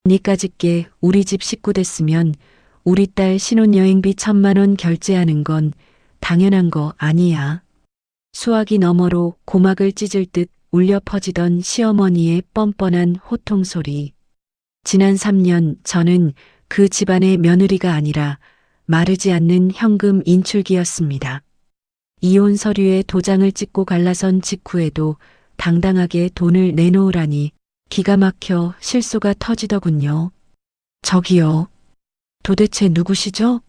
니까짓게 우리 집 식구 됐으면 우리 딸 신혼여행비 1,000만 원 결제하는 건 당연한 거 아니야. 수화기 너머로 고막을 찢을 듯 울려 퍼지던 시어머니의 뻔뻔한 호통 소리. 지난 3년 저는 그 집안의 며느리가 아니라 마르지 않는 현금 인출기였습니다. 이혼 서류에 도장을 찍고 갈라선 직후에도 당당하게 돈을 내놓으라니 기가 막혀 실소가 터지더군요. 저기요. 도대체 누구시죠?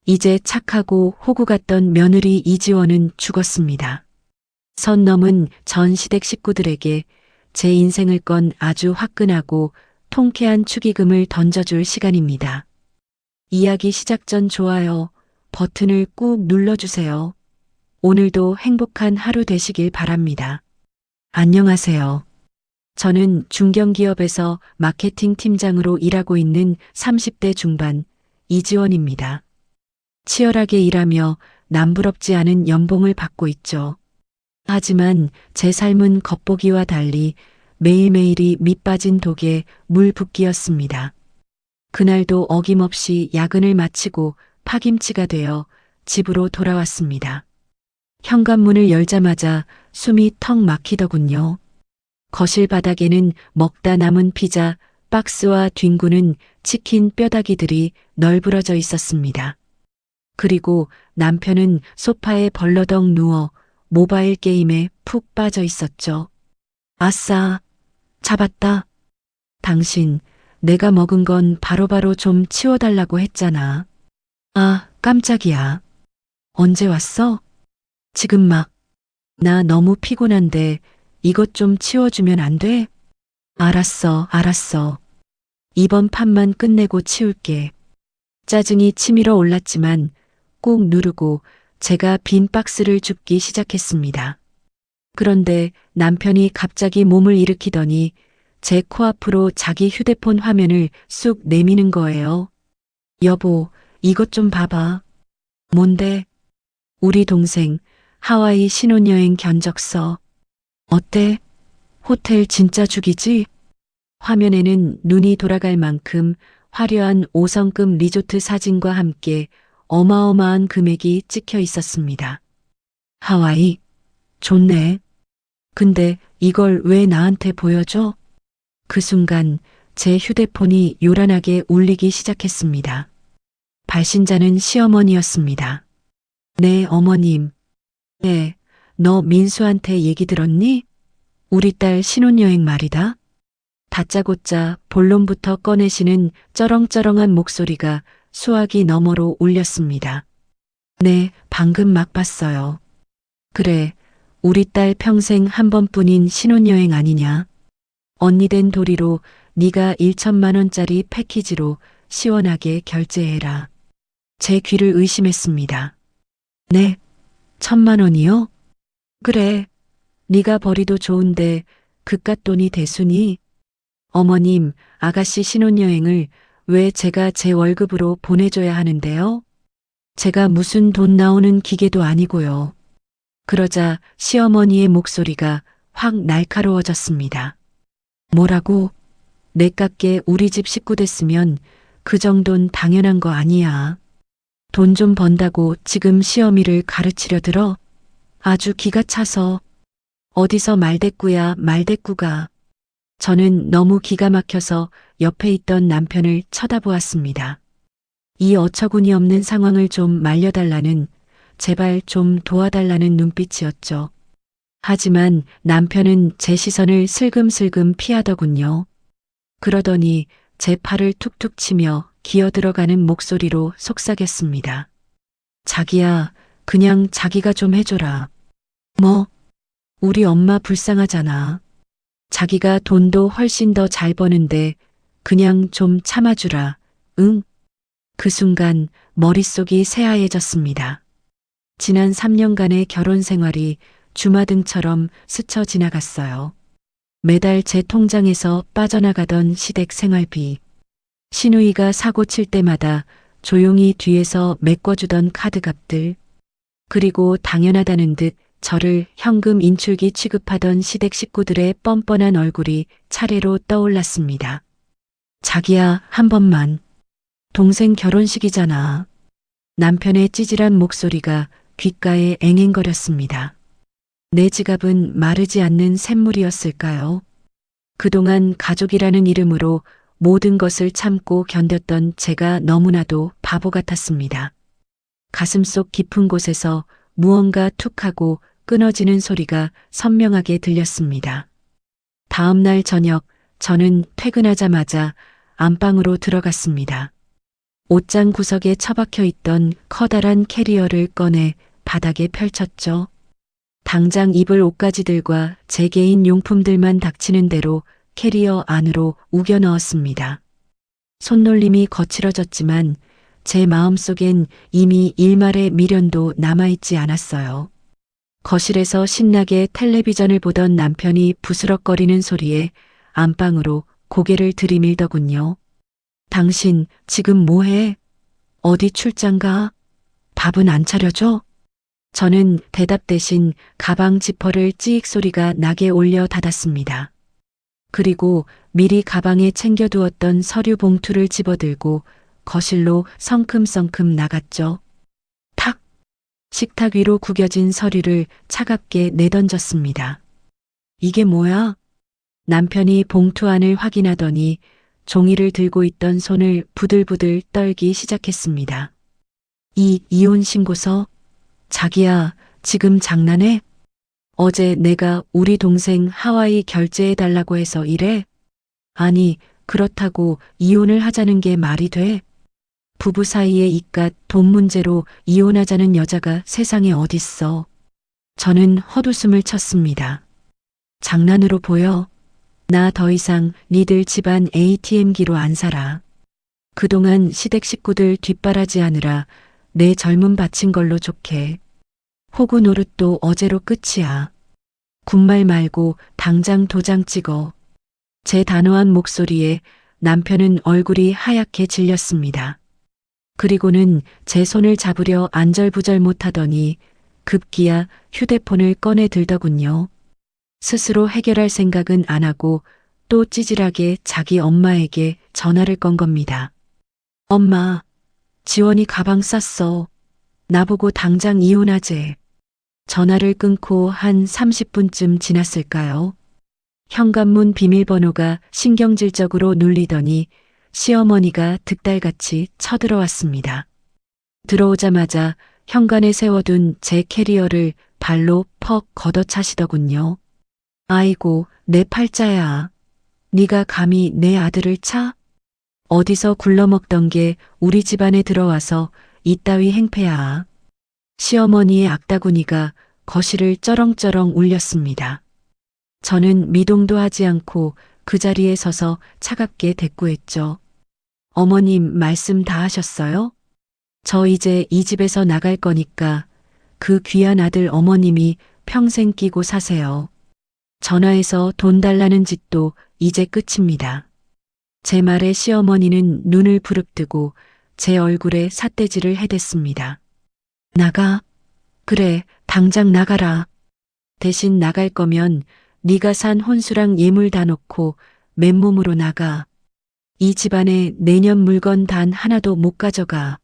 이제 착하고 호구 같던 며느리 이지원은 죽었습니다. 선 넘은 전 시댁 식구들에게 제 인생을 건 아주 화끈하고 통쾌한 축의금을 던져줄 시간입니다. 이야기 시작 전 좋아요 버튼을 꾹 눌러주세요. 오늘도 행복한 하루 되시길 바랍니다. 안녕하세요. 저는 중견기업에서 마케팅 팀장으로 일하고 있는 30대 중반 이지원입니다. 치열하게 일하며 남부럽지 않은 연봉을 받고 있죠. 하지만 제 삶은 겉보기와 달리 매일매일이 밑빠진 독에 물 붓기였습니다. 그날도 어김없이 야근을 마치고 파김치가 되어 집으로 돌아왔습니다. 현관문을 열자마자 숨이 턱 막히더군요. 거실 바닥에는 먹다 남은 피자 박스와 뒹구는 치킨 뼈다귀들이 널브러져 있었습니다. 그리고 남편은 소파에 벌러덩 누워 모바일 게임에 푹 빠져 있었죠. 아싸, 잡았다. 당신, 내가 먹은 건 바로바로 좀 치워달라고 했잖아. 아, 깜짝이야. 언제 왔어? 지금 막. 나 너무 피곤한데 이것 좀 치워주면 안 돼? 알았어, 알았어. 이번 판만 끝내고 치울게. 짜증이 치밀어 올랐지만 꾹 누르고 제가 빈 박스를 줍기 시작했습니다. 그런데 남편이 갑자기 몸을 일으키더니 제 코앞으로 자기 휴대폰 화면을 쑥 내미는 거예요. 여보, 이것 좀 봐봐. 뭔데? 우리 동생 하와이 신혼여행 견적서. 어때? 호텔 진짜 죽이지? 화면에는 눈이 돌아갈 만큼 화려한 5성급 리조트 사진과 함께 어마어마한 금액이 찍혀 있었습니다. 하와이? 좋네. 근데 이걸 왜 나한테 보여줘? 그 순간 제 휴대폰이 요란하게 울리기 시작했습니다. 발신자는 시어머니였습니다. 네, 어머님. 네, 너 민수한테 얘기 들었니? 우리 딸 신혼여행 말이다. 다짜고짜 본론부터 꺼내시는 쩌렁쩌렁한 목소리가 수화기 너머로 울렸습니다. 네, 방금 막 봤어요. 그래, 우리 딸 평생 한 번뿐인 신혼여행 아니냐. 언니 된 도리로 네가 1,000만 원짜리 패키지로 시원하게 결제해라. 제 귀를 의심했습니다. 네, 1,000만 원이요? 그래, 네가 벌이도 좋은데 그깟 돈이 대수니? 어머님, 아가씨 신혼여행을 왜 제가 제 월급으로 보내줘야 하는데요? 제가 무슨 돈 나오는 기계도 아니고요. 그러자 시어머니의 목소리가 확 날카로워졌습니다. 뭐라고? 내 깎게 우리 집 식구 됐으면 그 정도는 당연한 거 아니야. 돈 좀 번다고 지금 시어미를 가르치려 들어? 아주 기가 차서. 어디서 말대꾸야 말대꾸가. 저는 너무 기가 막혀서 옆에 있던 남편을 쳐다보았습니다. 이 어처구니 없는 상황을 좀 말려달라는, 제발 좀 도와달라는 눈빛이었죠. 하지만 남편은 제 시선을 슬금슬금 피하더군요. 그러더니 제 팔을 툭툭 치며 기어들어가는 목소리로 속삭였습니다. 자기야, 그냥 자기가 좀 해줘라. 뭐? 우리 엄마 불쌍하잖아. 자기가 돈도 훨씬 더 잘 버는데 그냥 좀 참아주라. 응? 그 순간 머릿속이 새하얘졌습니다. 지난 3년간의 결혼 생활이 주마등처럼 스쳐 지나갔어요. 매달 제 통장에서 빠져나가던 시댁 생활비. 시누이가 사고 칠 때마다 조용히 뒤에서 메꿔주던 카드값들. 그리고 당연하다는 듯 저를 현금 인출기 취급하던 시댁 식구들의 뻔뻔한 얼굴이 차례로 떠올랐습니다. 자기야, 한 번만. 동생 결혼식이잖아. 남편의 찌질한 목소리가 귓가에 앵앵거렸습니다. 내 지갑은 마르지 않는 샘물이었을까요? 그동안 가족이라는 이름으로 모든 것을 참고 견뎠던 제가 너무나도 바보 같았습니다. 가슴속 깊은 곳에서 무언가 툭하고 끊어지는 소리가 선명하게 들렸습니다. 다음 날 저녁 저는 퇴근하자마자 안방으로 들어갔습니다. 옷장 구석에 처박혀 있던 커다란 캐리어를 꺼내 바닥에 펼쳤죠. 당장 입을 옷가지들과 제 개인 용품들만 닥치는 대로 캐리어 안으로 우겨 넣었습니다. 손놀림이 거칠어졌지만 제 마음속엔 이미 일말의 미련도 남아있지 않았어요. 거실에서 신나게 텔레비전을 보던 남편이 부스럭거리는 소리에 안방으로 고개를 들이밀더군요. 당신 지금 뭐해? 어디 출장 가? 밥은 안 차려줘? 저는 대답 대신 가방 지퍼를 찌익 소리가 나게 올려 닫았습니다. 그리고 미리 가방에 챙겨두었던 서류 봉투를 집어들고 거실로 성큼성큼 나갔죠. 탁! 식탁 위로 구겨진 서류를 차갑게 내던졌습니다. 이게 뭐야? 남편이 봉투 안을 확인하더니 종이를 들고 있던 손을 부들부들 떨기 시작했습니다. 이 이혼 신고서? 자기야, 지금 장난해? 어제 내가 우리 동생 하와이 결제해달라고 해서 이래? 아니, 그렇다고 이혼을 하자는 게 말이 돼? 부부 사이의 이깟 돈 문제로 이혼하자는 여자가 세상에 어딨어. 저는 헛웃음을 쳤습니다. 장난으로 보여? 나 더 이상 니들 집안 ATM기로 안 살아. 그동안 시댁 식구들 뒷바라지하느라 내 젊음 바친 걸로 좋게. 호구 노릇도 어제로 끝이야. 군말 말고 당장 도장 찍어. 제 단호한 목소리에 남편은 얼굴이 하얗게 질렸습니다. 그리고는 제 손을 잡으려 안절부절 못하더니 급기야 휴대폰을 꺼내 들더군요. 스스로 해결할 생각은 안 하고 또 찌질하게 자기 엄마에게 전화를 건 겁니다. 엄마, 지원이 가방 쌌어. 나보고 당장 이혼하재. 전화를 끊고 한 30분쯤 지났을까요? 현관문 비밀번호가 신경질적으로 눌리더니 시어머니가 득달같이 쳐들어왔습니다. 들어오자마자 현관에 세워둔 제 캐리어를 발로 퍽 걷어차시더군요. 아이고, 내 팔자야. 네가 감히 내 아들을 차? 어디서 굴러먹던 게 우리 집안에 들어와서 이따위 행패야. 시어머니의 악다구니가 거실을 쩌렁쩌렁 울렸습니다. 저는 미동도 하지 않고 그 자리에 서서 차갑게 대꾸했죠. 어머님 말씀 다 하셨어요? 저 이제 이 집에서 나갈 거니까 그 귀한 아들 어머님이 평생 끼고 사세요. 전화해서 돈 달라는 짓도 이제 끝입니다. 제 말에 시어머니는 눈을 부릅뜨고 제 얼굴에 삿대질을 해댔습니다. 나가? 그래, 당장 나가라. 대신 나갈 거면 네가 산 혼수랑 예물 다 놓고 맨몸으로 나가. 이 집안에 내년 물건 단 하나도 못 가져가.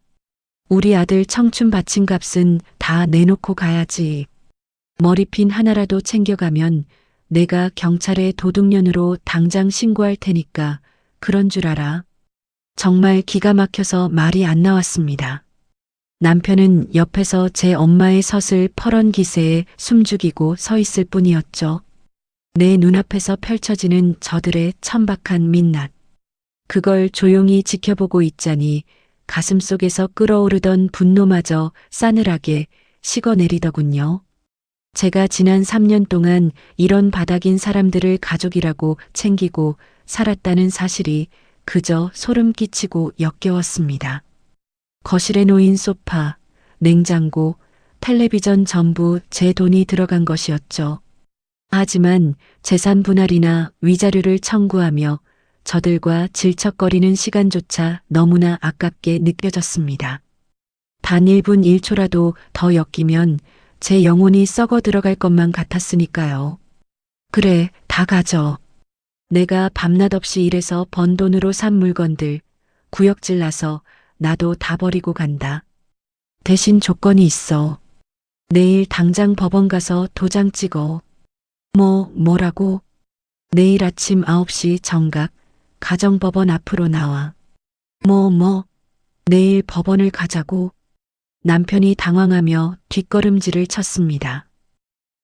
우리 아들 청춘 바친 값은 다 내놓고 가야지. 머리핀 하나라도 챙겨가면 내가 경찰에 도둑년으로 당장 신고할 테니까 그런 줄 알아. 정말 기가 막혀서 말이 안 나왔습니다. 남편은 옆에서 제 엄마의 섯을 퍼런 기세에 숨죽이고 서 있을 뿐이었죠. 내 눈앞에서 펼쳐지는 저들의 천박한 민낯. 그걸 조용히 지켜보고 있자니 가슴속에서 끓어오르던 분노마저 싸늘하게 식어내리더군요. 제가 지난 3년 동안 이런 바닥인 사람들을 가족이라고 챙기고 살았다는 사실이 그저 소름 끼치고 역겨웠습니다. 거실에 놓인 소파, 냉장고, 텔레비전 전부 제 돈이 들어간 것이었죠. 하지만 재산 분할이나 위자료를 청구하며 저들과 질척거리는 시간조차 너무나 아깝게 느껴졌습니다. 단 1분 1초라도 더 엮이면 제 영혼이 썩어 들어갈 것만 같았으니까요. 그래, 다 가져. 내가 밤낮 없이 일해서 번 돈으로 산 물건들 구역질 나서 나도 다 버리고 간다. 대신 조건이 있어. 내일 당장 법원 가서 도장 찍어. 뭐라고? 내일 아침 9시 정각 가정법원 앞으로 나와. 내일 법원을 가자고. 남편이 당황하며 뒷걸음질을 쳤습니다.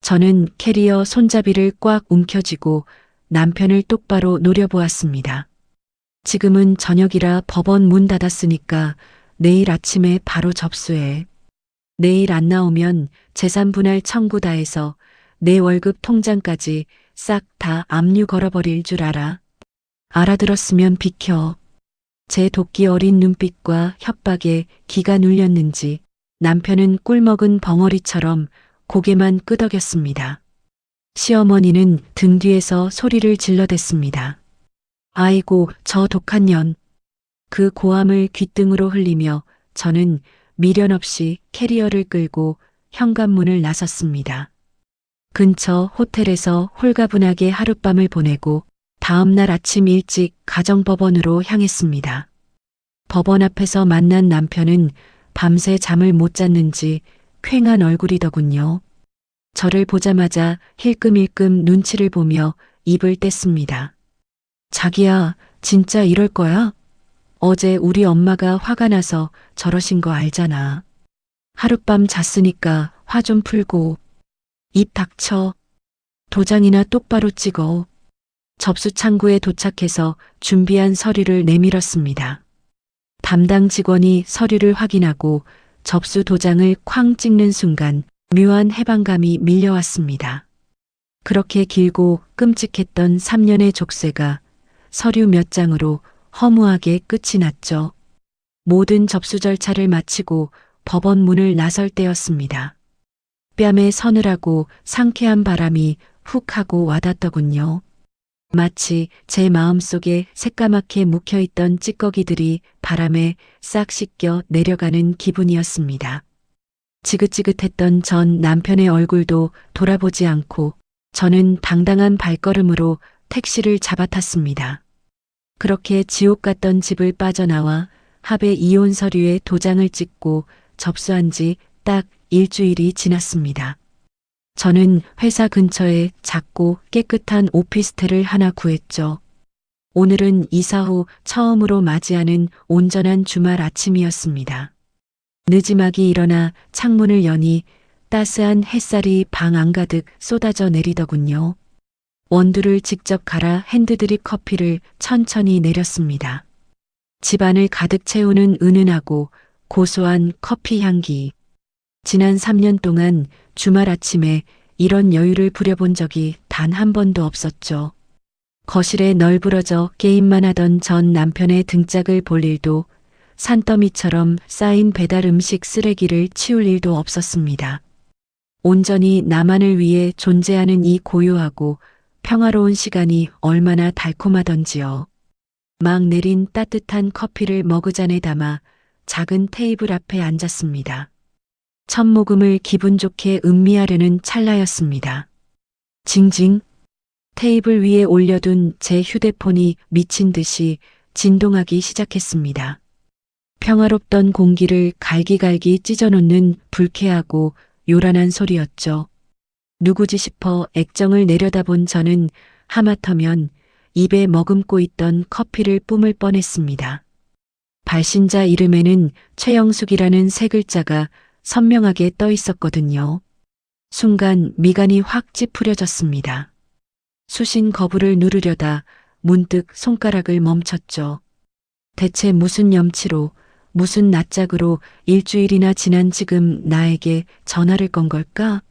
저는 캐리어 손잡이를 꽉 움켜쥐고 남편을 똑바로 노려보았습니다. 지금은 저녁이라 법원 문 닫았으니까 내일 아침에 바로 접수해. 내일 안 나오면 재산 분할 청구 다 해서 내 월급 통장까지 싹 다 압류 걸어버릴 줄 알아. 알아들었으면 비켜. 제 도끼 어린 눈빛과 협박에 기가 눌렸는지 남편은 꿀먹은 벙어리처럼 고개만 끄덕였습니다. 시어머니는 등 뒤에서 소리를 질러댔습니다. 아이고, 저 독한 년. 그 고함을 귓등으로 흘리며 저는 미련 없이 캐리어를 끌고 현관문을 나섰습니다. 근처 호텔에서 홀가분하게 하룻밤을 보내고 다음 날 아침 일찍 가정법원으로 향했습니다. 법원 앞에서 만난 남편은 밤새 잠을 못 잤는지 퀭한 얼굴이더군요. 저를 보자마자 힐끔힐끔 눈치를 보며 입을 뗐습니다. 자기야, 진짜 이럴 거야? 어제 우리 엄마가 화가 나서 저러신 거 알잖아. 하룻밤 잤으니까 화 좀 풀고. 입 닥쳐. 도장이나 똑바로 찍어. 접수 창구에 도착해서 준비한 서류를 내밀었습니다. 담당 직원이 서류를 확인하고 접수 도장을 쾅 찍는 순간 묘한 해방감이 밀려왔습니다. 그렇게 길고 끔찍했던 3년의 족쇄가 서류 몇 장으로 허무하게 끝이 났죠. 모든 접수 절차를 마치고 법원 문을 나설 때였습니다. 뺨에 서늘하고 상쾌한 바람이 훅 하고 와닿더군요. 마치 제 마음속에 새까맣게 묵혀있던 찌꺼기들이 바람에 싹 씻겨 내려가는 기분이었습니다. 지긋지긋했던 전 남편의 얼굴도 돌아보지 않고 저는 당당한 발걸음으로 택시를 잡아탔습니다. 그렇게 지옥 같던 집을 빠져나와 합의 이혼 서류에 도장을 찍고 접수한 지 딱 일주일이 지났습니다. 저는 회사 근처에 작고 깨끗한 오피스텔을 하나 구했죠. 오늘은 이사 후 처음으로 맞이하는 온전한 주말 아침이었습니다. 느지막이 일어나 창문을 여니 따스한 햇살이 방 안가득 쏟아져 내리더군요. 원두를 직접 갈아 핸드드립 커피를 천천히 내렸습니다. 집안을 가득 채우는 은은하고 고소한 커피 향기. 지난 3년 동안 주말 아침에 이런 여유를 부려본 적이 단 한 번도 없었죠. 거실에 널브러져 게임만 하던 전 남편의 등짝을 볼 일도 산더미처럼 쌓인 배달 음식 쓰레기를 치울 일도 없었습니다. 온전히 나만을 위해 존재하는 이 고요하고 평화로운 시간이 얼마나 달콤하던지요. 막 내린 따뜻한 커피를 머그잔에 담아 작은 테이블 앞에 앉았습니다. 첫 모금을 기분 좋게 음미하려는 찰나였습니다. 징징. 테이블 위에 올려둔 제 휴대폰이 미친 듯이 진동하기 시작했습니다. 평화롭던 공기를 갈기갈기 찢어놓는 불쾌하고 요란한 소리였죠. 누구지 싶어 액정을 내려다본 저는 하마터면 입에 머금고 있던 커피를 뿜을 뻔했습니다. 발신자 이름에는 최영숙이라는 세 글자가 선명하게 떠 있었거든요. 순간 미간이 확 찌푸려졌습니다. 수신 거부를 누르려다 문득 손가락을 멈췄죠. 대체 무슨 염치로, 무슨 낯짝으로 일주일이나 지난 지금 나에게 전화를 건 걸까?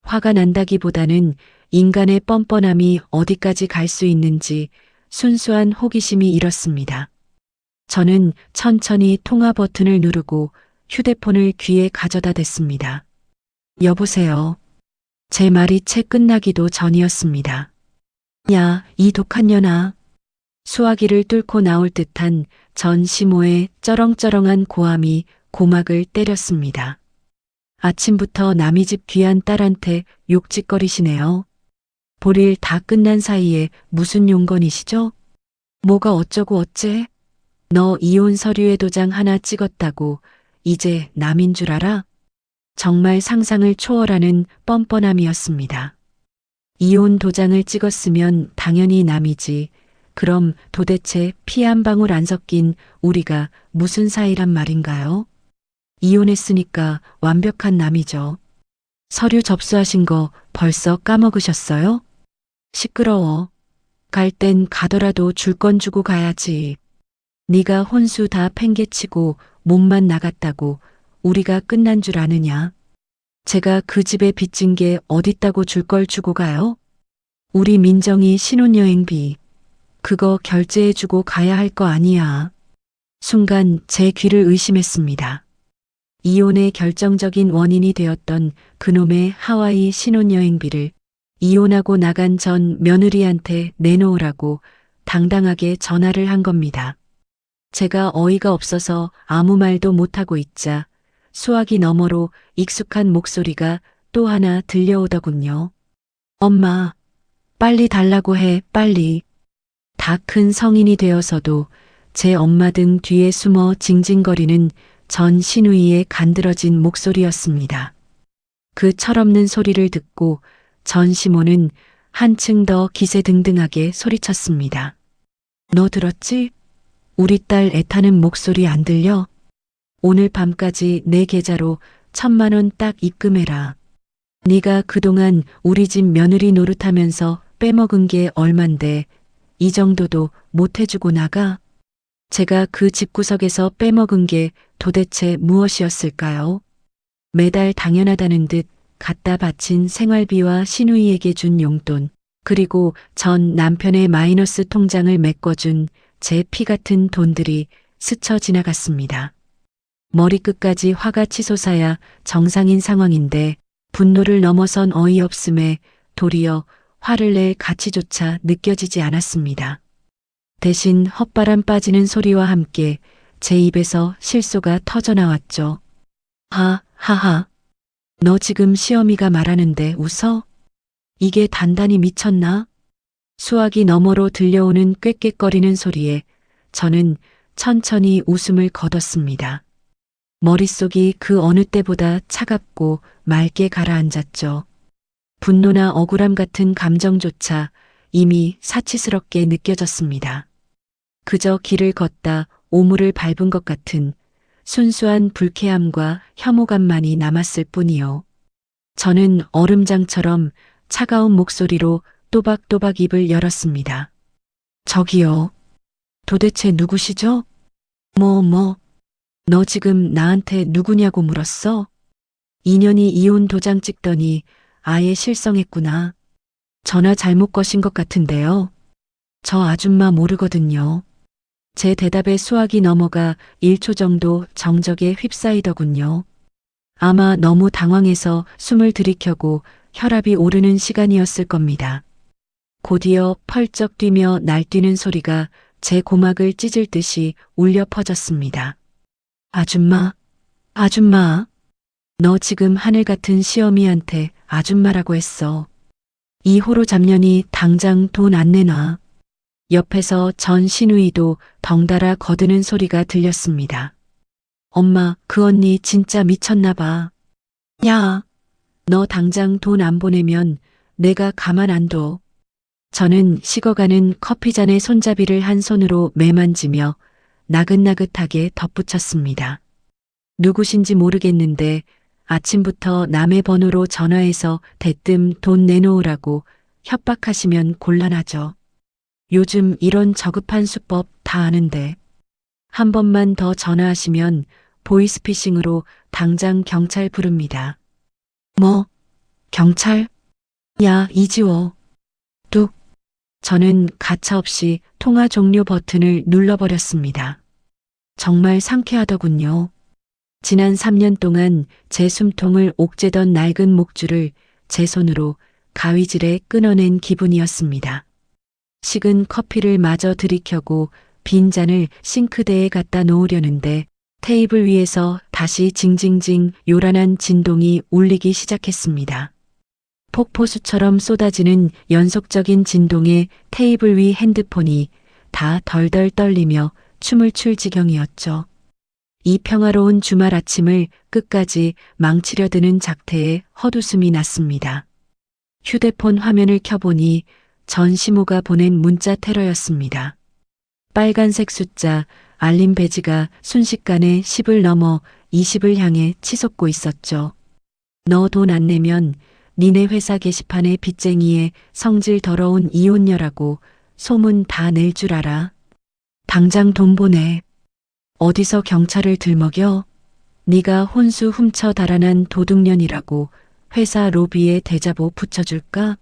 화가 난다기보다는 인간의 뻔뻔함이 어디까지 갈 수 있는지 순수한 호기심이 일었습니다. 저는 천천히 통화 버튼을 누르고 휴대폰을 귀에 가져다 댔습니다. 여보세요. 제 말이 채 끝나기도 전이었습니다. 야, 이 독한 년아. 수화기를 뚫고 나올 듯한 전 시모의 쩌렁쩌렁한 고함이 고막을 때렸습니다. 아침부터 남의 집 귀한 딸한테 욕짓거리시네요. 볼일 다 끝난 사이에 무슨 용건이시죠? 뭐가 어쩌고 어째? 너 이혼 서류에 도장 하나 찍었다고 이제 남인 줄 알아? 정말 상상을 초월하는 뻔뻔함이었습니다. 이혼 도장을 찍었으면 당연히 남이지. 그럼 도대체 피 한 방울 안 섞인 우리가 무슨 사이란 말인가요? 이혼했으니까 완벽한 남이죠. 서류 접수하신 거 벌써 까먹으셨어요? 시끄러워. 갈 땐 가더라도 줄 건 주고 가야지. 네가 혼수 다 팽개치고 몸만 나갔다고 우리가 끝난 줄 아느냐? 제가 그 집에 빚진 게 어딨다고 줄 걸 주고 가요? 우리 민정이 신혼여행비 그거 결제해주고 가야 할 거 아니야. 순간 제 귀를 의심했습니다. 이혼의 결정적인 원인이 되었던 그놈의 하와이 신혼여행비를 이혼하고 나간 전 며느리한테 내놓으라고 당당하게 전화를 한 겁니다. 제가 어이가 없어서 아무 말도 못하고 있자 수화기 너머로 익숙한 목소리가 또 하나 들려오더군요. 엄마, 빨리 달라고 해, 빨리. 다 큰 성인이 되어서도 제 엄마 등 뒤에 숨어 징징거리는 전 시누이의 간드러진 목소리였습니다. 그 철없는 소리를 듣고 전 시모는 한층 더 기세등등하게 소리쳤습니다. 너 들었지? 우리 딸 애타는 목소리 안 들려? 오늘 밤까지 내 계좌로 1,000만 원 딱 입금해라. 네가 그동안 우리 집 며느리 노릇하면서 빼먹은 게 얼만데 이 정도도 못 해주고 나가? 제가 그 집구석에서 빼먹은 게 도대체 무엇이었을까요? 매달 당연하다는 듯 갖다 바친 생활비와 시누이에게 준 용돈, 그리고 전 남편의 마이너스 통장을 메꿔준 제 피 같은 돈들이 스쳐 지나갔습니다. 머리끝까지 화가 치솟아야 정상인 상황인데 분노를 넘어선 어이없음에 도리어 화를 낼 가치조차 느껴지지 않았습니다. 대신 헛바람 빠지는 소리와 함께 제 입에서 실소가 터져나왔죠. 하하하. 너 지금 시어미가 말하는데 웃어? 이게 단단히 미쳤나? 수화기 너머로 들려오는 꾀꾀거리는 소리에 저는 천천히 웃음을 거뒀습니다. 머릿속이 그 어느 때보다 차갑고 맑게 가라앉았죠. 분노나 억울함 같은 감정조차 이미 사치스럽게 느껴졌습니다. 그저 길을 걷다 오물을 밟은 것 같은 순수한 불쾌함과 혐오감만이 남았을 뿐이요. 저는 얼음장처럼 차가운 목소리로 또박또박 입을 열었습니다. 저기요. 도대체 누구시죠? 너 지금 나한테 누구냐고 물었어? 2년이 이혼 도장 찍더니 아예 실성했구나. 전화 잘못 거신 것 같은데요. 저 아줌마 모르거든요. 제 대답에 수화기 넘어가 1초 정도 정적에 휩싸이더군요. 아마 너무 당황해서 숨을 들이켜고 혈압이 오르는 시간이었을 겁니다. 곧이어 펄쩍 뛰며 날뛰는 소리가 제 고막을 찢을 듯이 울려 퍼졌습니다. 아줌마, 너 지금 하늘 같은 시어미한테 아줌마라고 했어. 이 호로 잡년이 당장 돈 안 내놔. 옆에서 전 시누이도 덩달아 거드는 소리가 들렸습니다. 엄마, 그 언니 진짜 미쳤나 봐. 야, 너 당장 돈 안 보내면 내가 가만 안 둬. 저는 식어가는 커피잔의 손잡이를 한 손으로 매만지며 나긋나긋하게 덧붙였습니다. 누구신지 모르겠는데 아침부터 남의 번호로 전화해서 대뜸 돈 내놓으라고 협박하시면 곤란하죠. 요즘 이런 저급한 수법 다 아는데 한 번만 더 전화하시면 보이스피싱으로 당장 경찰 부릅니다. 뭐? 경찰? 야, 이지워. 뚝. 저는 가차없이 통화 종료 버튼을 눌러버렸습니다. 정말 상쾌하더군요. 지난 3년 동안 제 숨통을 옥죄던 낡은 목줄을 제 손으로 가위질에 끊어낸 기분이었습니다. 식은 커피를 마저 들이켜고 빈 잔을 싱크대에 갖다 놓으려는데 테이블 위에서 다시 징징징 요란한 진동이 울리기 시작했습니다. 폭포수처럼 쏟아지는 연속적인 진동에 테이블 위 핸드폰이 다 덜덜 떨리며 춤을 출 지경이었죠. 이 평화로운 주말 아침을 끝까지 망치려 드는 작태에 헛웃음이 났습니다. 휴대폰 화면을 켜보니 전시모가 보낸 문자 테러였습니다. 빨간색 숫자, 알림 배지가 순식간에 10을 넘어 20을 향해 치솟고 있었죠. 너 돈 안 내면 니네 회사 게시판에 빚쟁이의 성질 더러운 이혼녀라고 소문 다 낼 줄 알아. 당장 돈 보내. 어디서 경찰을 들먹여? 네가 혼수 훔쳐 달아난 도둑년이라고 회사 로비에 대자보 붙여줄까?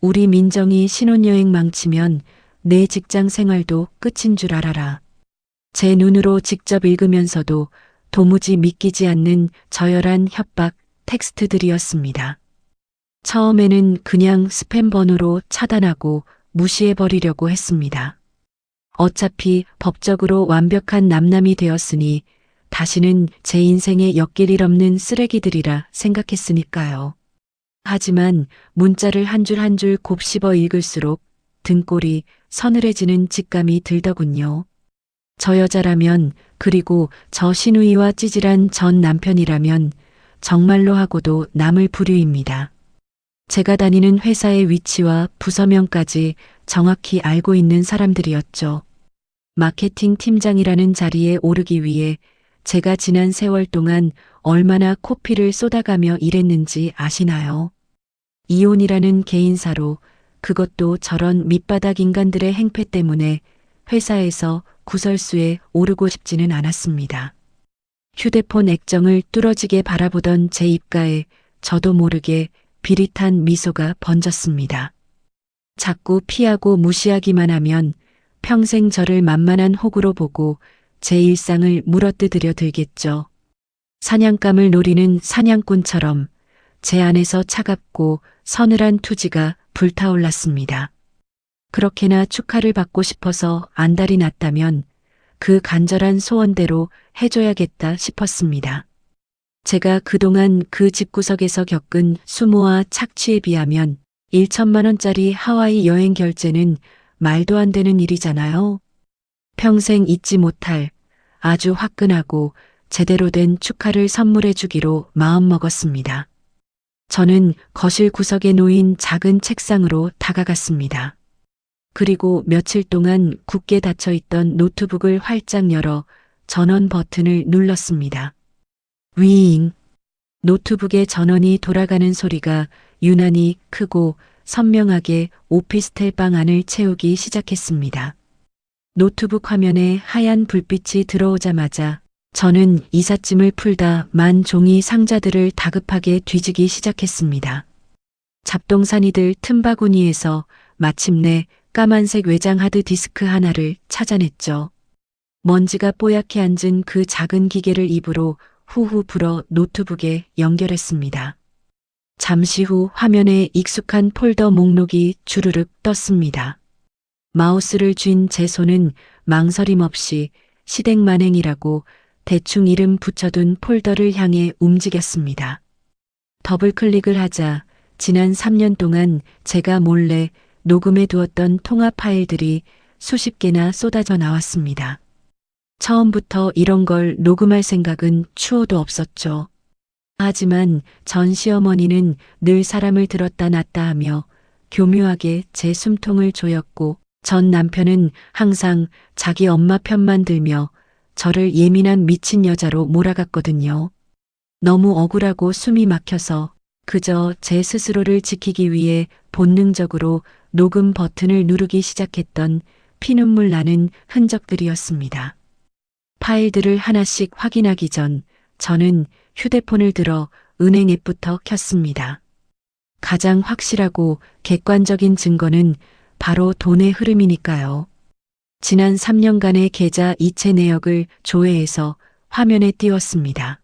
우리 민정이 신혼여행 망치면 내 직장 생활도 끝인 줄 알아라. 제 눈으로 직접 읽으면서도 도무지 믿기지 않는 저열한 협박 텍스트들이었습니다. 처음에는 그냥 스팸 번호로 차단하고 무시해버리려고 했습니다. 어차피 법적으로 완벽한 남남이 되었으니 다시는 제 인생에 엮일 일 없는 쓰레기들이라 생각했으니까요. 하지만 문자를 한 줄 한 줄 곱씹어 읽을수록 등골이 서늘해지는 직감이 들더군요. 저 여자라면, 그리고 저 시누이와 찌질한 전 남편이라면 정말로 하고도 남을 부류입니다. 제가 다니는 회사의 위치와 부서명까지 정확히 알고 있는 사람들이었죠. 마케팅 팀장이라는 자리에 오르기 위해 제가 지난 세월 동안 얼마나 코피를 쏟아가며 일했는지 아시나요? 이혼이라는 개인사로, 그것도 저런 밑바닥 인간들의 행패 때문에 회사에서 구설수에 오르고 싶지는 않았습니다. 휴대폰 액정을 뚫어지게 바라보던 제 입가에 저도 모르게 비릿한 미소가 번졌습니다. 자꾸 피하고 무시하기만 하면 평생 저를 만만한 호구로 보고 제 일상을 물어뜯으려 들겠죠. 사냥감을 노리는 사냥꾼처럼 제 안에서 차갑고 서늘한 투지가 불타올랐습니다. 그렇게나 축하를 받고 싶어서 안달이 났다면 그 간절한 소원대로 해줘야겠다 싶었습니다. 제가 그동안 그 집구석에서 겪은 수모와 착취에 비하면 1천만 원짜리 하와이 여행 결제는 말도 안 되는 일이잖아요. 평생 잊지 못할 아주 화끈하고 제대로 된 축하를 선물해 주기로 마음먹었습니다. 저는 거실 구석에 놓인 작은 책상으로 다가갔습니다. 그리고 며칠 동안 굳게 닫혀있던 노트북을 활짝 열어 전원 버튼을 눌렀습니다. 위잉. 노트북의 전원이 돌아가는 소리가 유난히 크고 선명하게 오피스텔 방 안을 채우기 시작했습니다. 노트북 화면에 하얀 불빛이 들어오자마자 저는 이삿짐을 풀다 만 종이 상자들을 다급하게 뒤지기 시작했습니다. 잡동사니들 틈바구니에서 마침내 까만색 외장 하드디스크 하나를 찾아냈죠. 먼지가 뽀얗게 앉은 그 작은 기계를 입으로 후후 불어 노트북에 연결했습니다. 잠시 후 화면에 익숙한 폴더 목록이 주르륵 떴습니다. 마우스를 쥔 제 손은 망설임 없이 시댁만행이라고 대충 이름 붙여둔 폴더를 향해 움직였습니다. 더블 클릭을 하자 지난 3년 동안 제가 몰래 녹음해 두었던 통화 파일들이 수십 개나 쏟아져 나왔습니다. 처음부터 이런 걸 녹음할 생각은 추호도 없었죠. 하지만 전 시어머니는 늘 사람을 들었다 놨다 하며 교묘하게 제 숨통을 조였고 전 남편은 항상 자기 엄마 편만 들며 저를 예민한 미친 여자로 몰아갔거든요. 너무 억울하고 숨이 막혀서 그저 제 스스로를 지키기 위해 본능적으로 녹음 버튼을 누르기 시작했던 피눈물 나는 흔적들이었습니다. 파일들을 하나씩 확인하기 전 저는 휴대폰을 들어 은행 앱부터 켰습니다. 가장 확실하고 객관적인 증거는 바로 돈의 흐름이니까요. 지난 3년간의 계좌 이체 내역을 조회해서 화면에 띄웠습니다.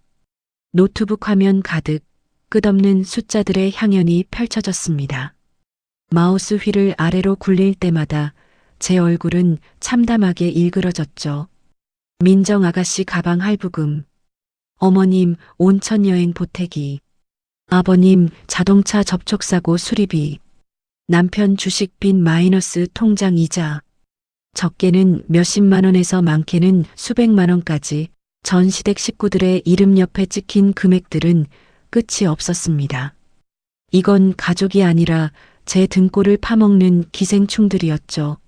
노트북 화면 가득 끝없는 숫자들의 향연이 펼쳐졌습니다. 마우스 휠을 아래로 굴릴 때마다 제 얼굴은 참담하게 일그러졌죠. 민정 아가씨 가방 할부금, 어머님 온천 여행 보태기, 아버님 자동차 접촉사고 수리비, 남편 주식 빚 마이너스 통장 이자, 적게는 몇십만 원에서 많게는 수백만 원까지 전 시댁 식구들의 이름 옆에 찍힌 금액들은 끝이 없었습니다. 이건 가족이 아니라 제 등골을 파먹는 기생충들이었죠.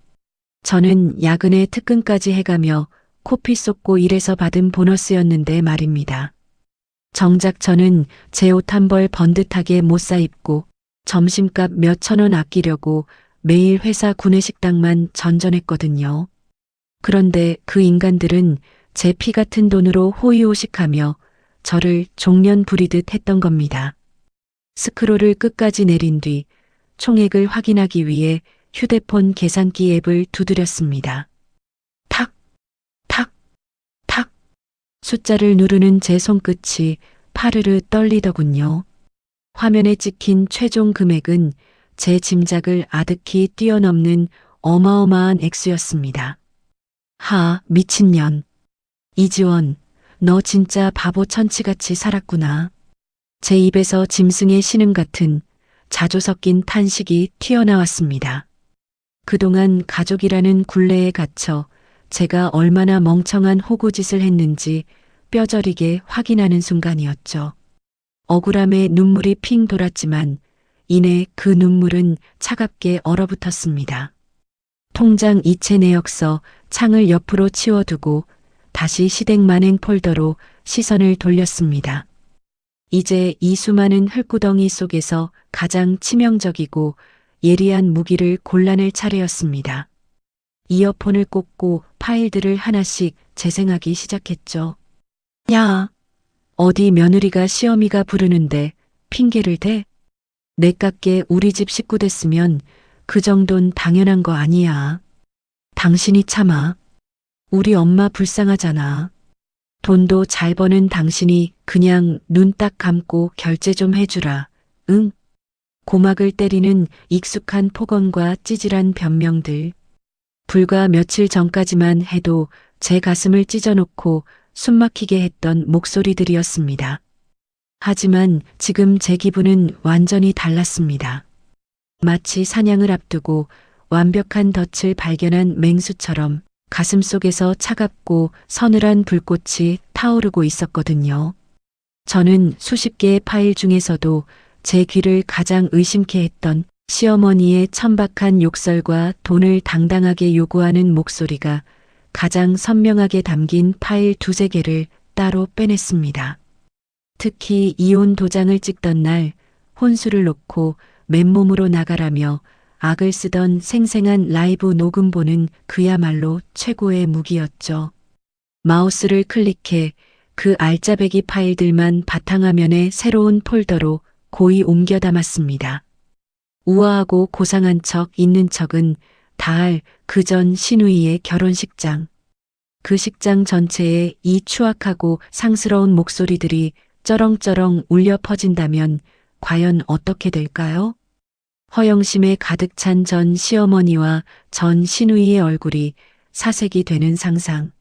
저는 야근에 특근까지 해가며 코피 쏟고 일해서 받은 보너스였는데 말입니다. 정작 저는 제 옷 한 벌 번듯하게 못 사 입고 점심값 몇천 원 아끼려고 매일 회사 구내식당만 전전했거든요. 그런데 그 인간들은 제 피 같은 돈으로 호의호식하며 저를 종년 부리듯 했던 겁니다. 스크롤을 끝까지 내린 뒤 총액을 확인하기 위해 휴대폰 계산기 앱을 두드렸습니다. 탁, 탁, 탁. 숫자를 누르는 제 손끝이 파르르 떨리더군요. 화면에 찍힌 최종 금액은 제 짐작을 아득히 뛰어넘는 어마어마한 액수였습니다. 미친년. 이지원, 너 진짜 바보 천치같이 살았구나. 제 입에서 짐승의 신음 같은 자조 섞인 탄식이 튀어나왔습니다. 그동안 가족이라는 굴레에 갇혀 제가 얼마나 멍청한 호구짓을 했는지 뼈저리게 확인하는 순간이었죠. 억울함에 눈물이 핑 돌았지만 이내 그 눈물은 차갑게 얼어붙었습니다. 통장 이체 내역서 창을 옆으로 치워두고 다시 시댁 만행 폴더로 시선을 돌렸습니다. 이제 이 수많은 흙구덩이 속에서 가장 치명적이고 예리한 무기를 골라낼 차례였습니다. 이어폰을 꽂고 파일들을 하나씩 재생하기 시작했죠. 야, 어디 며느리가 시어미가 부르는데 핑계를 대? 내깎게 우리 집 식구 됐으면 그 정도는 당연한 거 아니야. 당신이 참아. 우리 엄마 불쌍하잖아. 돈도 잘 버는 당신이 그냥 눈 딱 감고 결제 좀 해주라. 응? 고막을 때리는 익숙한 폭언과 찌질한 변명들. 불과 며칠 전까지만 해도 제 가슴을 찢어놓고 숨막히게 했던 목소리들이었습니다. 하지만 지금 제 기분은 완전히 달랐습니다. 마치 사냥을 앞두고 완벽한 덫을 발견한 맹수처럼 가슴속에서 차갑고 서늘한 불꽃이 타오르고 있었거든요. 저는 수십 개의 파일 중에서도 제 귀를 가장 의심케 했던 시어머니의 천박한 욕설과 돈을 당당하게 요구하는 목소리가 가장 선명하게 담긴 파일 두세 개를 따로 빼냈습니다. 특히 이혼 도장을 찍던 날 혼수를 놓고 맨몸으로 나가라며 악을 쓰던 생생한 라이브 녹음본은 그야말로 최고의 무기였죠. 마우스를 클릭해 그 알짜배기 파일들만 바탕화면에 새로운 폴더로 고이 옮겨 담았습니다. 우아하고 고상한 척 있는 척은 다할 그 전 시누이의 결혼식장. 그 식장 전체에 이 추악하고 상스러운 목소리들이 쩌렁쩌렁 울려 퍼진다면 과연 어떻게 될까요? 허영심에 가득 찬 전 시어머니와 전 시누이의 얼굴이 사색이 되는 상상.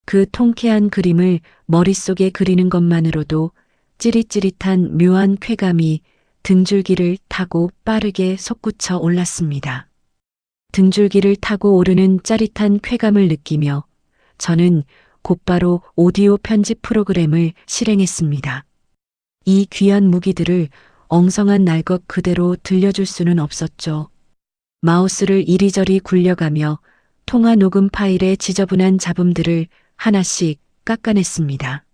그 통쾌한 그림을 머릿속에 그리는 것만으로도 찌릿찌릿한 묘한 쾌감이 등줄기를 타고 빠르게 솟구쳐 올랐습니다. 등줄기를 타고 오르는 짜릿한 쾌감을 느끼며 저는 곧바로 오디오 편집 프로그램을 실행했습니다. 이 귀한 무기들을 엉성한 날 것 그대로 들려줄 수는 없었죠. 마우스를 이리저리 굴려가며 통화 녹음 파일의 지저분한 잡음들을 하나씩 깎아냈습니다.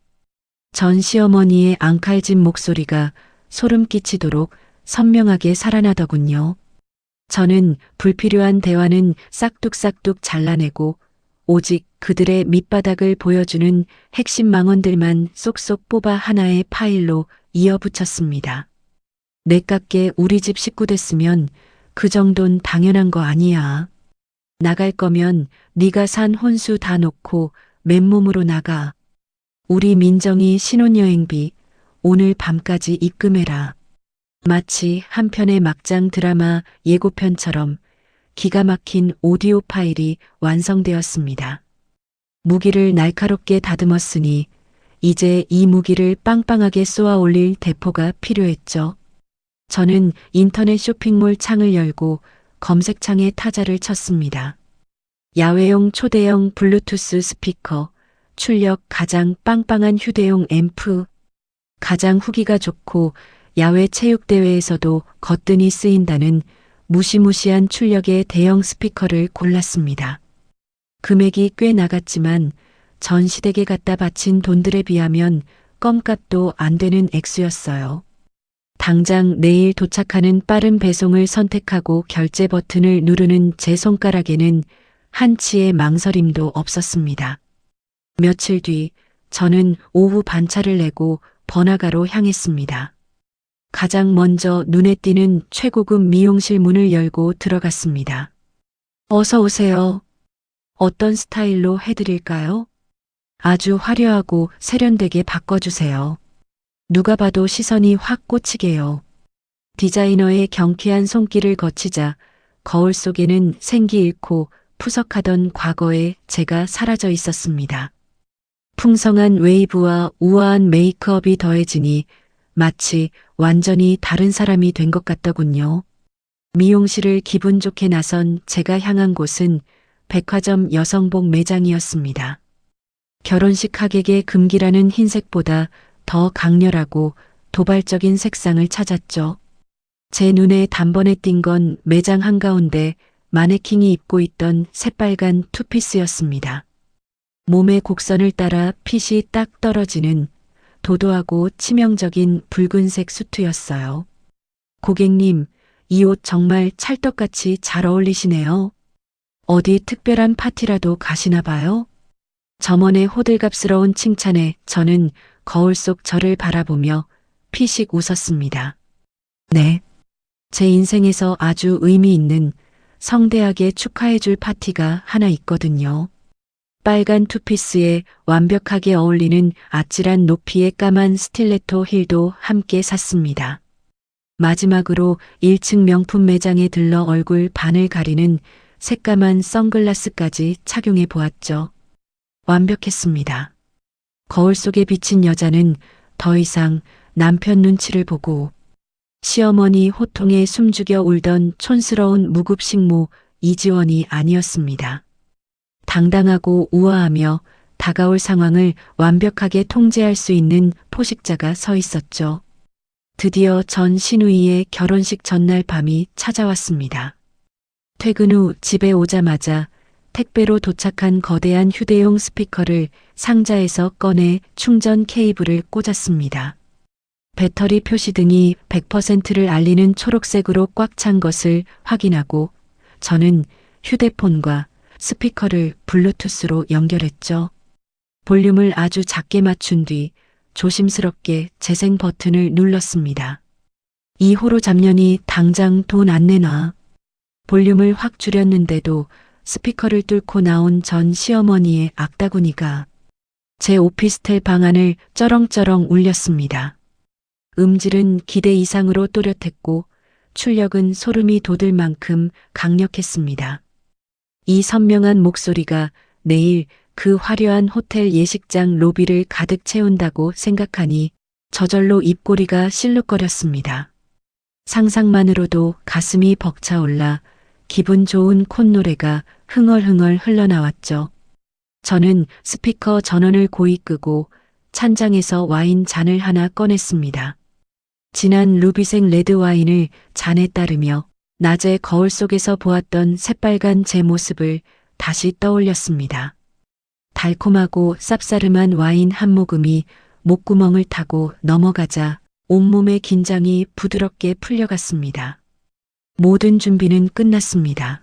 전 시어머니의 앙칼진 목소리가 소름 끼치도록 선명하게 살아나더군요. 저는 불필요한 대화는 싹둑싹둑 잘라내고 오직 그들의 밑바닥을 보여주는 핵심 망언들만 쏙쏙 뽑아 하나의 파일로 이어붙였습니다. 내깎게 우리 집 식구 됐으면 그 정도는 당연한 거 아니야. 나갈 거면 네가 산 혼수 다 놓고 맨몸으로 나가. 우리 민정이 신혼여행비 오늘 밤까지 입금해라. 마치 한 편의 막장 드라마 예고편처럼 기가 막힌 오디오 파일이 완성되었습니다. 무기를 날카롭게 다듬었으니 이제 이 무기를 빵빵하게 쏘아 올릴 대포가 필요했죠. 저는 인터넷 쇼핑몰 창을 열고 검색창에 타자를 쳤습니다. 야외용 초대형 블루투스 스피커, 출력 가장 빵빵한 휴대용 앰프, 가장 후기가 좋고 야외 체육대회에서도 거뜬히 쓰인다는 무시무시한 출력의 대형 스피커를 골랐습니다. 금액이 꽤 나갔지만 전 시댁에 갖다 바친 돈들에 비하면 껌값도 안 되는 액수였어요. 당장 내일 도착하는 빠른 배송을 선택하고 결제 버튼을 누르는 제 손가락에는 한치의 망설임도 없었습니다. 며칠 뒤 저는 오후 반차를 내고 번화가로 향했습니다. 가장 먼저 눈에 띄는 최고급 미용실 문을 열고 들어갔습니다. 어서 오세요. 어떤 스타일로 해드릴까요? 아주 화려하고 세련되게 바꿔주세요. 누가 봐도 시선이 확 꽂히게요. 디자이너의 경쾌한 손길을 거치자 거울 속에는 생기 잃고 푸석하던 과거에 제가 사라져 있었습니다. 풍성한 웨이브와 우아한 메이크업이 더해지니 마치 완전히 다른 사람이 된 것 같더군요. 미용실을 기분 좋게 나선 제가 향한 곳은 백화점 여성복 매장이었습니다. 결혼식 하객의 금기라는 흰색보다 더 강렬하고 도발적인 색상을 찾았죠. 제 눈에 단번에 띈 건 매장 한가운데 마네킹이 입고 있던 새빨간 투피스였습니다. 몸의 곡선을 따라 핏이 딱 떨어지는 도도하고 치명적인 붉은색 수트였어요. 고객님, 이 옷 정말 찰떡같이 잘 어울리시네요. 어디 특별한 파티라도 가시나 봐요? 점원의 호들갑스러운 칭찬에 저는 거울 속 저를 바라보며 피식 웃었습니다. 네. 제 인생에서 아주 의미 있는 성대하게 축하해줄 파티가 하나 있거든요. 빨간 투피스에 완벽하게 어울리는 아찔한 높이의 까만 스틸레토 힐도 함께 샀습니다. 마지막으로 1층 명품 매장에 들러 얼굴 반을 가리는 새까만 선글라스까지 착용해 보았죠. 완벽했습니다. 거울 속에 비친 여자는 더 이상 남편 눈치를 보고 시어머니 호통에 숨죽여 울던 촌스러운 무급식모 이지원이 아니었습니다. 당당하고 우아하며 다가올 상황을 완벽하게 통제할 수 있는 포식자가 서 있었죠. 드디어 전 시누이의 결혼식 전날 밤이 찾아왔습니다. 퇴근 후 집에 오자마자 택배로 도착한 거대한 휴대용 스피커를 상자에서 꺼내 충전 케이블을 꽂았습니다. 배터리 표시등이 100%를 알리는 초록색으로 꽉 찬 것을 확인하고 저는 휴대폰과 스피커를 블루투스로 연결했죠. 볼륨을 아주 작게 맞춘 뒤 조심스럽게 재생 버튼을 눌렀습니다. 이 호로 잡년이 당장 돈 안 내놔. 볼륨을 확 줄였는데도 스피커를 뚫고 나온 전 시어머니의 악다구니가 제 오피스텔 방안을 쩌렁쩌렁 울렸습니다. 음질은 기대 이상으로 또렷했고 출력은 소름이 돋을 만큼 강력했습니다. 이 선명한 목소리가 내일 그 화려한 호텔 예식장 로비를 가득 채운다고 생각하니 저절로 입꼬리가 실룩거렸습니다. 상상만으로도 가슴이 벅차올라 기분 좋은 콧노래가 흥얼흥얼 흘러나왔죠. 저는 스피커 전원을 고이 끄고 찬장에서 와인 잔을 하나 꺼냈습니다. 진한 루비색 레드 와인을 잔에 따르며 낮에 거울 속에서 보았던 새빨간 제 모습을 다시 떠올렸습니다. 달콤하고 쌉싸름한 와인 한 모금이 목구멍을 타고 넘어가자 온몸의 긴장이 부드럽게 풀려갔습니다. 모든 준비는 끝났습니다.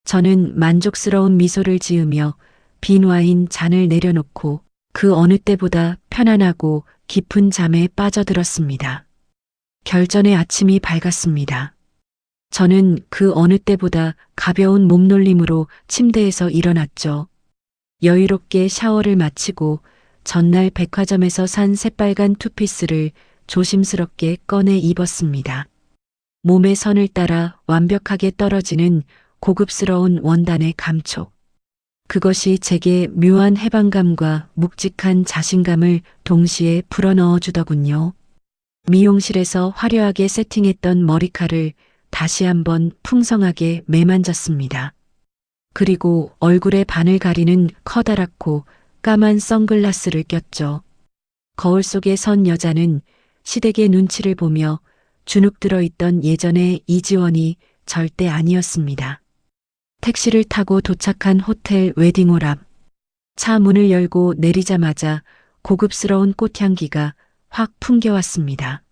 저는 만족스러운 미소를 지으며 빈 와인 잔을 내려놓고 그 어느 때보다 편안하고 깊은 잠에 빠져들었습니다. 결전의 아침이 밝았습니다. 저는 그 어느 때보다 가벼운 몸놀림으로 침대에서 일어났죠. 여유롭게 샤워를 마치고 전날 백화점에서 산 새빨간 투피스를 조심스럽게 꺼내 입었습니다. 몸의 선을 따라 완벽하게 떨어지는 고급스러운 원단의 감촉. 그것이 제게 묘한 해방감과 묵직한 자신감을 동시에 불어넣어 주더군요. 미용실에서 화려하게 세팅했던 머리칼을 다시 한번 풍성하게 매만졌습니다. 그리고 얼굴의 반을 가리는 커다랗고 까만 선글라스를 꼈죠. 거울 속에 선 여자는 시댁의 눈치를 보며 주눅 들어 있던 예전의 이지원이 절대 아니었습니다. 택시를 타고 도착한 호텔 웨딩홀 앞. 차 문을 열고 내리자마자 고급스러운 꽃향기가 확 풍겨왔습니다.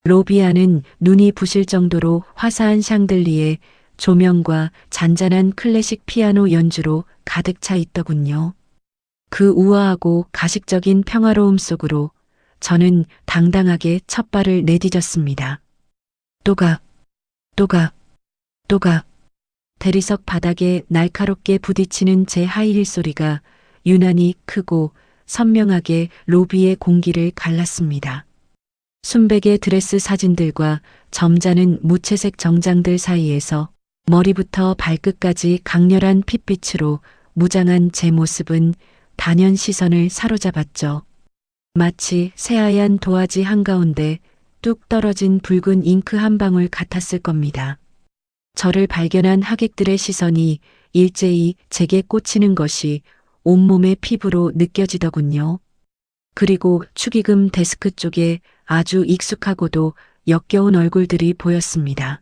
로비 안은 눈이 부실 정도로 화사한 샹들리에 조명과 잔잔한 클래식 피아노 연주로 가득 차 있더군요. 그 우아하고 가식적인 평화로움 속으로 저는 당당하게 첫 발을 내디뎠습니다. 또각, 또각, 또각. 대리석 바닥에 날카롭게 부딪히는 제 하이힐 소리가 유난히 크고 선명하게 로비의 공기를 갈랐습니다. 순백의 드레스 사진들과 점잖은 무채색 정장들 사이에서 머리부터 발끝까지 강렬한 핏빛으로 무장한 제 모습은 단연 시선을 사로잡았죠. 마치 새하얀 도화지 한가운데 뚝 떨어진 붉은 잉크 한 방울 같았을 겁니다. 저를 발견한 하객들의 시선이 일제히 제게 꽂히는 것이 온몸의 피부로 느껴지더군요. 그리고 축의금 데스크 쪽에 아주 익숙하고도 역겨운 얼굴들이 보였습니다.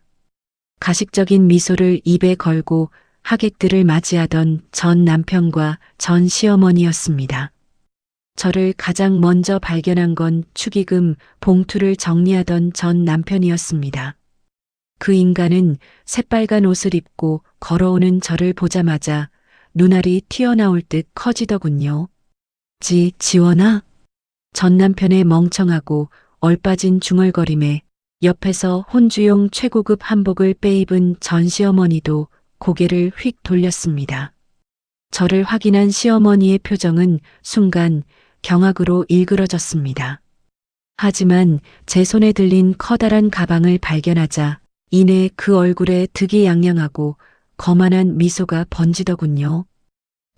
가식적인 미소를 입에 걸고 하객들을 맞이하던 전 남편과 전 시어머니였습니다. 저를 가장 먼저 발견한 건 축의금 봉투를 정리하던 전 남편이었습니다. 그 인간은 새빨간 옷을 입고 걸어오는 저를 보자마자 눈알이 튀어나올 듯 커지더군요. 지원아? 전 남편의 멍청하고 얼빠진 중얼거림에 옆에서 혼주용 최고급 한복을 빼입은 전 시어머니도 고개를 휙 돌렸습니다. 저를 확인한 시어머니의 표정은 순간 경악으로 일그러졌습니다. 하지만 제 손에 들린 커다란 가방을 발견하자 이내 그 얼굴에 득이양양하고 거만한 미소가 번지더군요.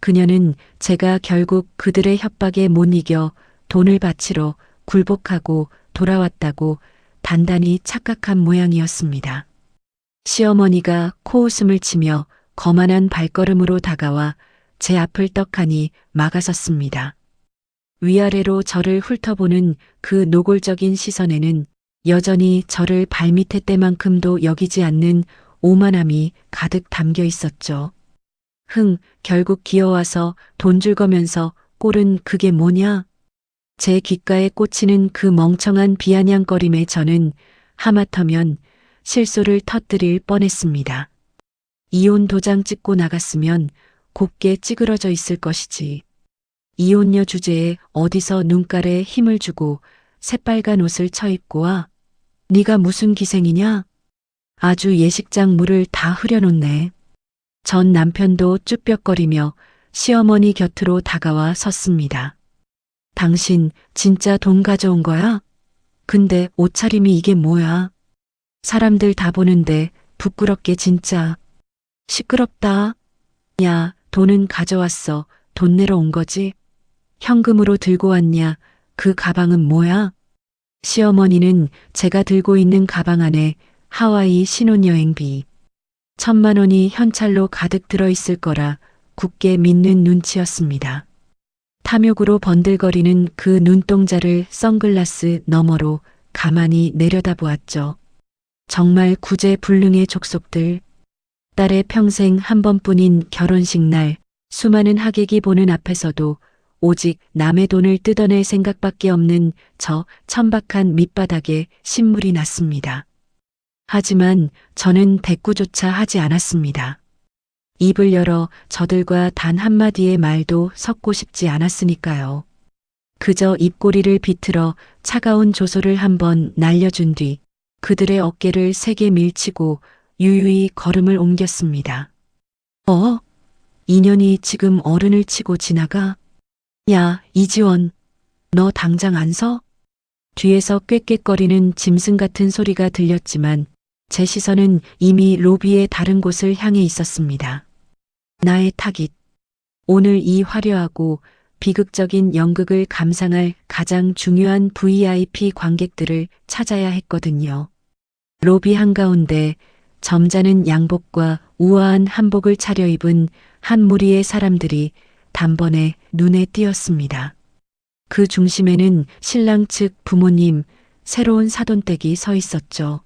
그녀는 제가 결국 그들의 협박에 못 이겨 돈을 바치러 굴복하고 돌아왔다고 단단히 착각한 모양이었습니다. 시어머니가 코웃음을 치며 거만한 발걸음으로 다가와 제 앞을 떡하니 막아섰습니다. 위아래로 저를 훑어보는 그 노골적인 시선에는 여전히 저를 발밑에 때만큼도 여기지 않는 오만함이 가득 담겨 있었죠. 결국 기어와서 돈 줄 거면서 꼴은 그게 뭐냐? 제 귓가에 꽂히는 그 멍청한 비아냥거림에 저는 하마터면 실소를 터뜨릴 뻔했습니다. 이혼 도장 찍고 나갔으면 곱게 찌그러져 있을 것이지. 이혼녀 주제에 어디서 눈깔에 힘을 주고 새빨간 옷을 쳐입고 와. 네가 무슨 기생이냐? 아주 예식장 물을 다 흐려놓네. 전 남편도 쭈뼛거리며 시어머니 곁으로 다가와 섰습니다. 당신 진짜 돈 가져온 거야? 근데 옷차림이 이게 뭐야? 사람들 다 보는데 부끄럽게 진짜. 시끄럽다. 야, 돈은 가져왔어. 돈 내러 온 거지? 현금으로 들고 왔냐? 그 가방은 뭐야? 시어머니는 제가 들고 있는 가방 안에 하와이 신혼여행비 1,000만 원이 현찰로 가득 들어있을 거라 굳게 믿는 눈치였습니다. 탐욕으로 번들거리는 그 눈동자를 선글라스 너머로 가만히 내려다보았죠. 정말 구제불능의 족속들. 딸의 평생 한 번뿐인 결혼식 날 수많은 하객이 보는 앞에서도 오직 남의 돈을 뜯어낼 생각밖에 없는 저 천박한 밑바닥에 신물이 났습니다. 하지만 저는 대꾸조차 하지 않았습니다. 입을 열어 저들과 단 한마디의 말도 섞고 싶지 않았으니까요. 그저 입꼬리를 비틀어 차가운 조소를 한번 날려준 뒤 그들의 어깨를 세게 밀치고 유유히 걸음을 옮겼습니다. 인연이 지금 어른을 치고 지나가? 야, 이지원, 너 당장 안 서? 뒤에서 꾀꾀거리는 짐승 같은 소리가 들렸지만 제 시선은 이미 로비의 다른 곳을 향해 있었습니다. 나의 타깃. 오늘 이 화려하고 비극적인 연극을 감상할 가장 중요한 VIP 관객들을 찾아야 했거든요. 로비 한가운데 점잖은 양복과 우아한 한복을 차려입은 한 무리의 사람들이 단번에 눈에 띄었습니다. 그 중심에는 신랑 측 부모님, 새로운 사돈댁이 서 있었죠.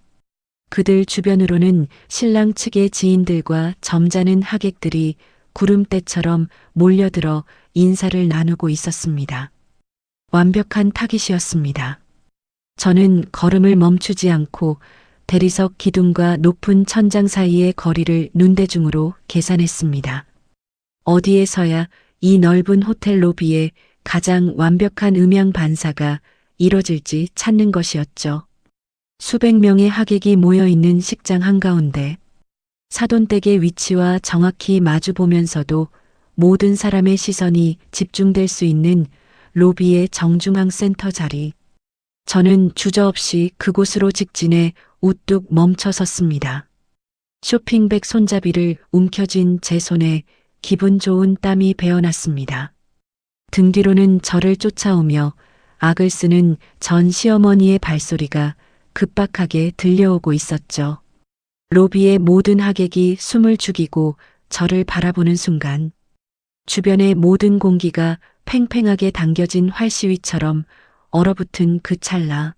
그들 주변으로는 신랑 측의 지인들과 점잖은 하객들이 구름대처럼 몰려들어 인사를 나누고 있었습니다. 완벽한 타깃이었습니다. 저는 걸음을 멈추지 않고 대리석 기둥과 높은 천장 사이의 거리를 눈대중으로 계산했습니다. 어디에서야 이 넓은 호텔 로비에 가장 완벽한 음향 반사가 이뤄질지 찾는 것이었죠. 수백 명의 하객이 모여 있는 식장 한가운데 사돈댁의 위치와 정확히 마주 보면서도 모든 사람의 시선이 집중될 수 있는 로비의 정중앙 센터 자리. 저는 주저없이 그곳으로 직진해 우뚝 멈춰 섰습니다. 쇼핑백 손잡이를 움켜쥔 제 손에 기분 좋은 땀이 배어났습니다. 등 뒤로는 저를 쫓아오며 악을 쓰는 전 시어머니의 발소리가 급박하게 들려오고 있었죠. 로비의 모든 하객이 숨을 죽이고 저를 바라보는 순간 주변의 모든 공기가 팽팽하게 당겨진 활시위처럼 얼어붙은 그 찰나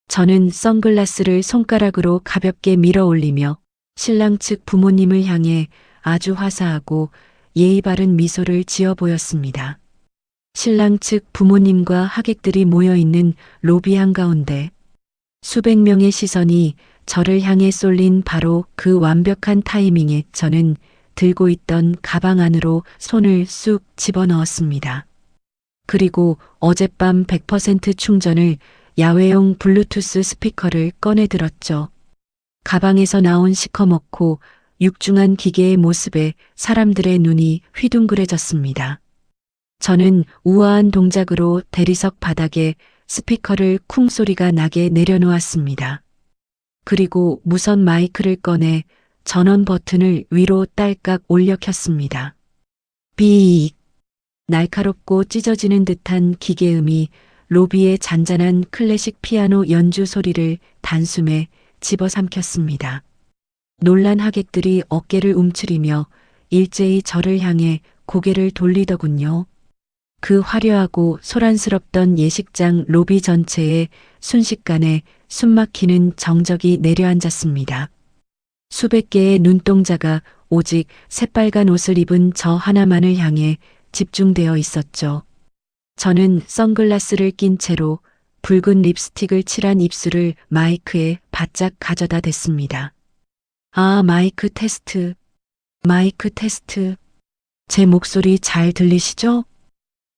저는 선글라스를 손가락으로 가볍게 밀어 올리며 신랑 측 부모님을 향해 아주 화사하고 예의 바른 미소를 지어 보였습니다. 신랑 측 부모님과 하객들이 모여 있는 로비 한가운데 수백 명의 시선이 저를 향해 쏠린 바로 그 완벽한 타이밍에 저는 들고 있던 가방 안으로 손을 쑥 집어넣었습니다. 그리고 어젯밤 100% 충전을 야외용 블루투스 스피커를 꺼내 들었죠. 가방에서 나온 시커멓고 육중한 기계의 모습에 사람들의 눈이 휘둥그레졌습니다. 저는 우아한 동작으로 대리석 바닥에 스피커를 쿵 소리가 나게 내려놓았습니다. 그리고 무선 마이크를 꺼내 전원 버튼을 위로 딸깍 올려 켰습니다. 삐익. 날카롭고 찢어지는 듯한 기계음이 로비의 잔잔한 클래식 피아노 연주 소리를 단숨에 집어삼켰습니다. 놀란 하객들이 어깨를 움츠리며 일제히 저를 향해 고개를 돌리더군요. 그 화려하고 소란스럽던 예식장 로비 전체에 순식간에 숨막히는 정적이 내려앉았습니다. 수백 개의 눈동자가 오직 새빨간 옷을 입은 저 하나만을 향해 집중되어 있었죠. 저는 선글라스를 낀 채로 붉은 립스틱을 칠한 입술을 마이크에 바짝 가져다 댔습니다. 아, 마이크 테스트. 마이크 테스트. 제 목소리 잘 들리시죠?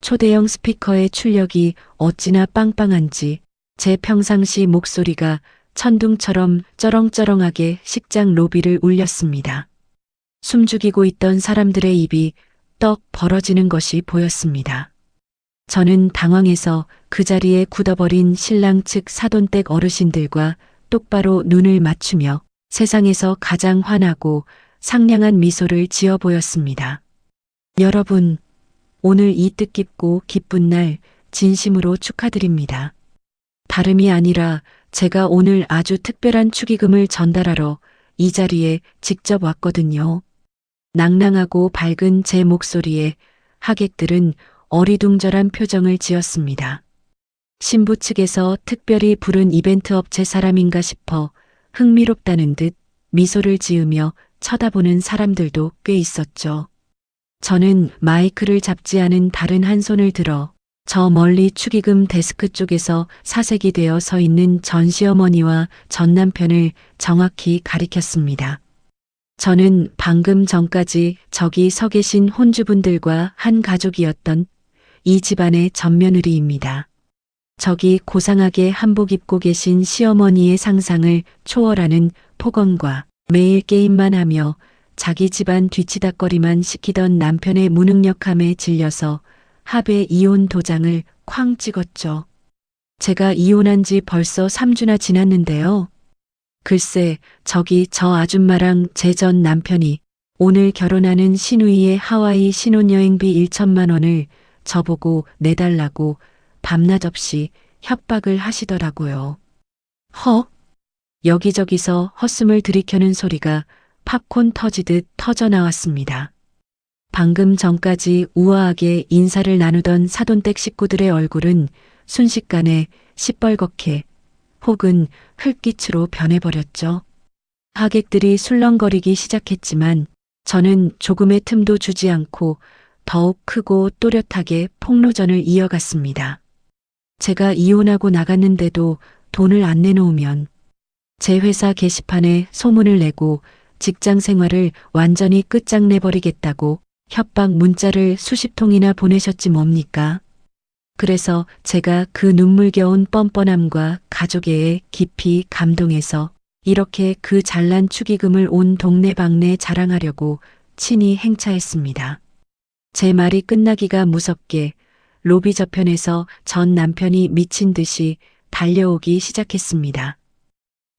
초대형 스피커의 출력이 어찌나 빵빵한지 제 평상시 목소리가 천둥처럼 쩌렁쩌렁하게 식장 로비를 울렸습니다. 숨죽이고 있던 사람들의 입이 떡 벌어지는 것이 보였습니다. 저는 당황해서 그 자리에 굳어버린 신랑 측 사돈댁 어르신들과 똑바로 눈을 맞추며 세상에서 가장 환하고 상냥한 미소를 지어 보였습니다. 여러분, 오늘 이 뜻깊고 기쁜 날 진심으로 축하드립니다. 다름이 아니라 제가 오늘 아주 특별한 축의금을 전달하러 이 자리에 직접 왔거든요. 낭낭하고 밝은 제 목소리에 하객들은 어리둥절한 표정을 지었습니다. 신부 측에서 특별히 부른 이벤트 업체 사람인가 싶어 흥미롭다는 듯 미소를 지으며 쳐다보는 사람들도 꽤 있었죠. 저는 마이크를 잡지 않은 다른 한 손을 들어 저 멀리 축의금 데스크 쪽에서 사색이 되어 서 있는 전 시어머니와 전 남편을 정확히 가리켰습니다. 저는 방금 전까지 저기 서 계신 혼주분들과 한 가족이었던 이 집안의 맏며느리입니다. 저기 고상하게 한복 입고 계신 시어머니의 상상을 초월하는 폭언과 매일 게임만 하며 자기 집안 뒤치다꺼리만 시키던 남편의 무능력함에 질려서 합의 이혼 도장을 쾅 찍었죠. 제가 이혼한 지 벌써 3주나 지났는데요. 글쎄, 저기 저 아줌마랑 제 전 남편이 오늘 결혼하는 신우이의 하와이 신혼여행비 1천만 원을 저보고 내달라고 밤낮 없이 협박을 하시더라고요. 허? 여기저기서 헛숨을 들이켜는 소리가 팝콘 터지듯 터져 나왔습니다. 방금 전까지 우아하게 인사를 나누던 사돈댁 식구들의 얼굴은 순식간에 시뻘겋게 혹은 흙빛으로 변해버렸죠. 하객들이 술렁거리기 시작했지만 저는 조금의 틈도 주지 않고 더욱 크고 또렷하게 폭로전을 이어갔습니다. 제가 이혼하고 나갔는데도 돈을 안 내놓으면 제 회사 게시판에 소문을 내고 직장 생활을 완전히 끝장내버리겠다고 협박 문자를 수십 통이나 보내셨지 뭡니까? 그래서 제가 그 눈물겨운 뻔뻔함과 가족애에 깊이 감동해서 이렇게 그 잘난 축의금을 온 동네방네 자랑하려고 친히 행차했습니다. 제 말이 끝나기가 무섭게 로비 저편에서 전 남편이 미친 듯이 달려오기 시작했습니다.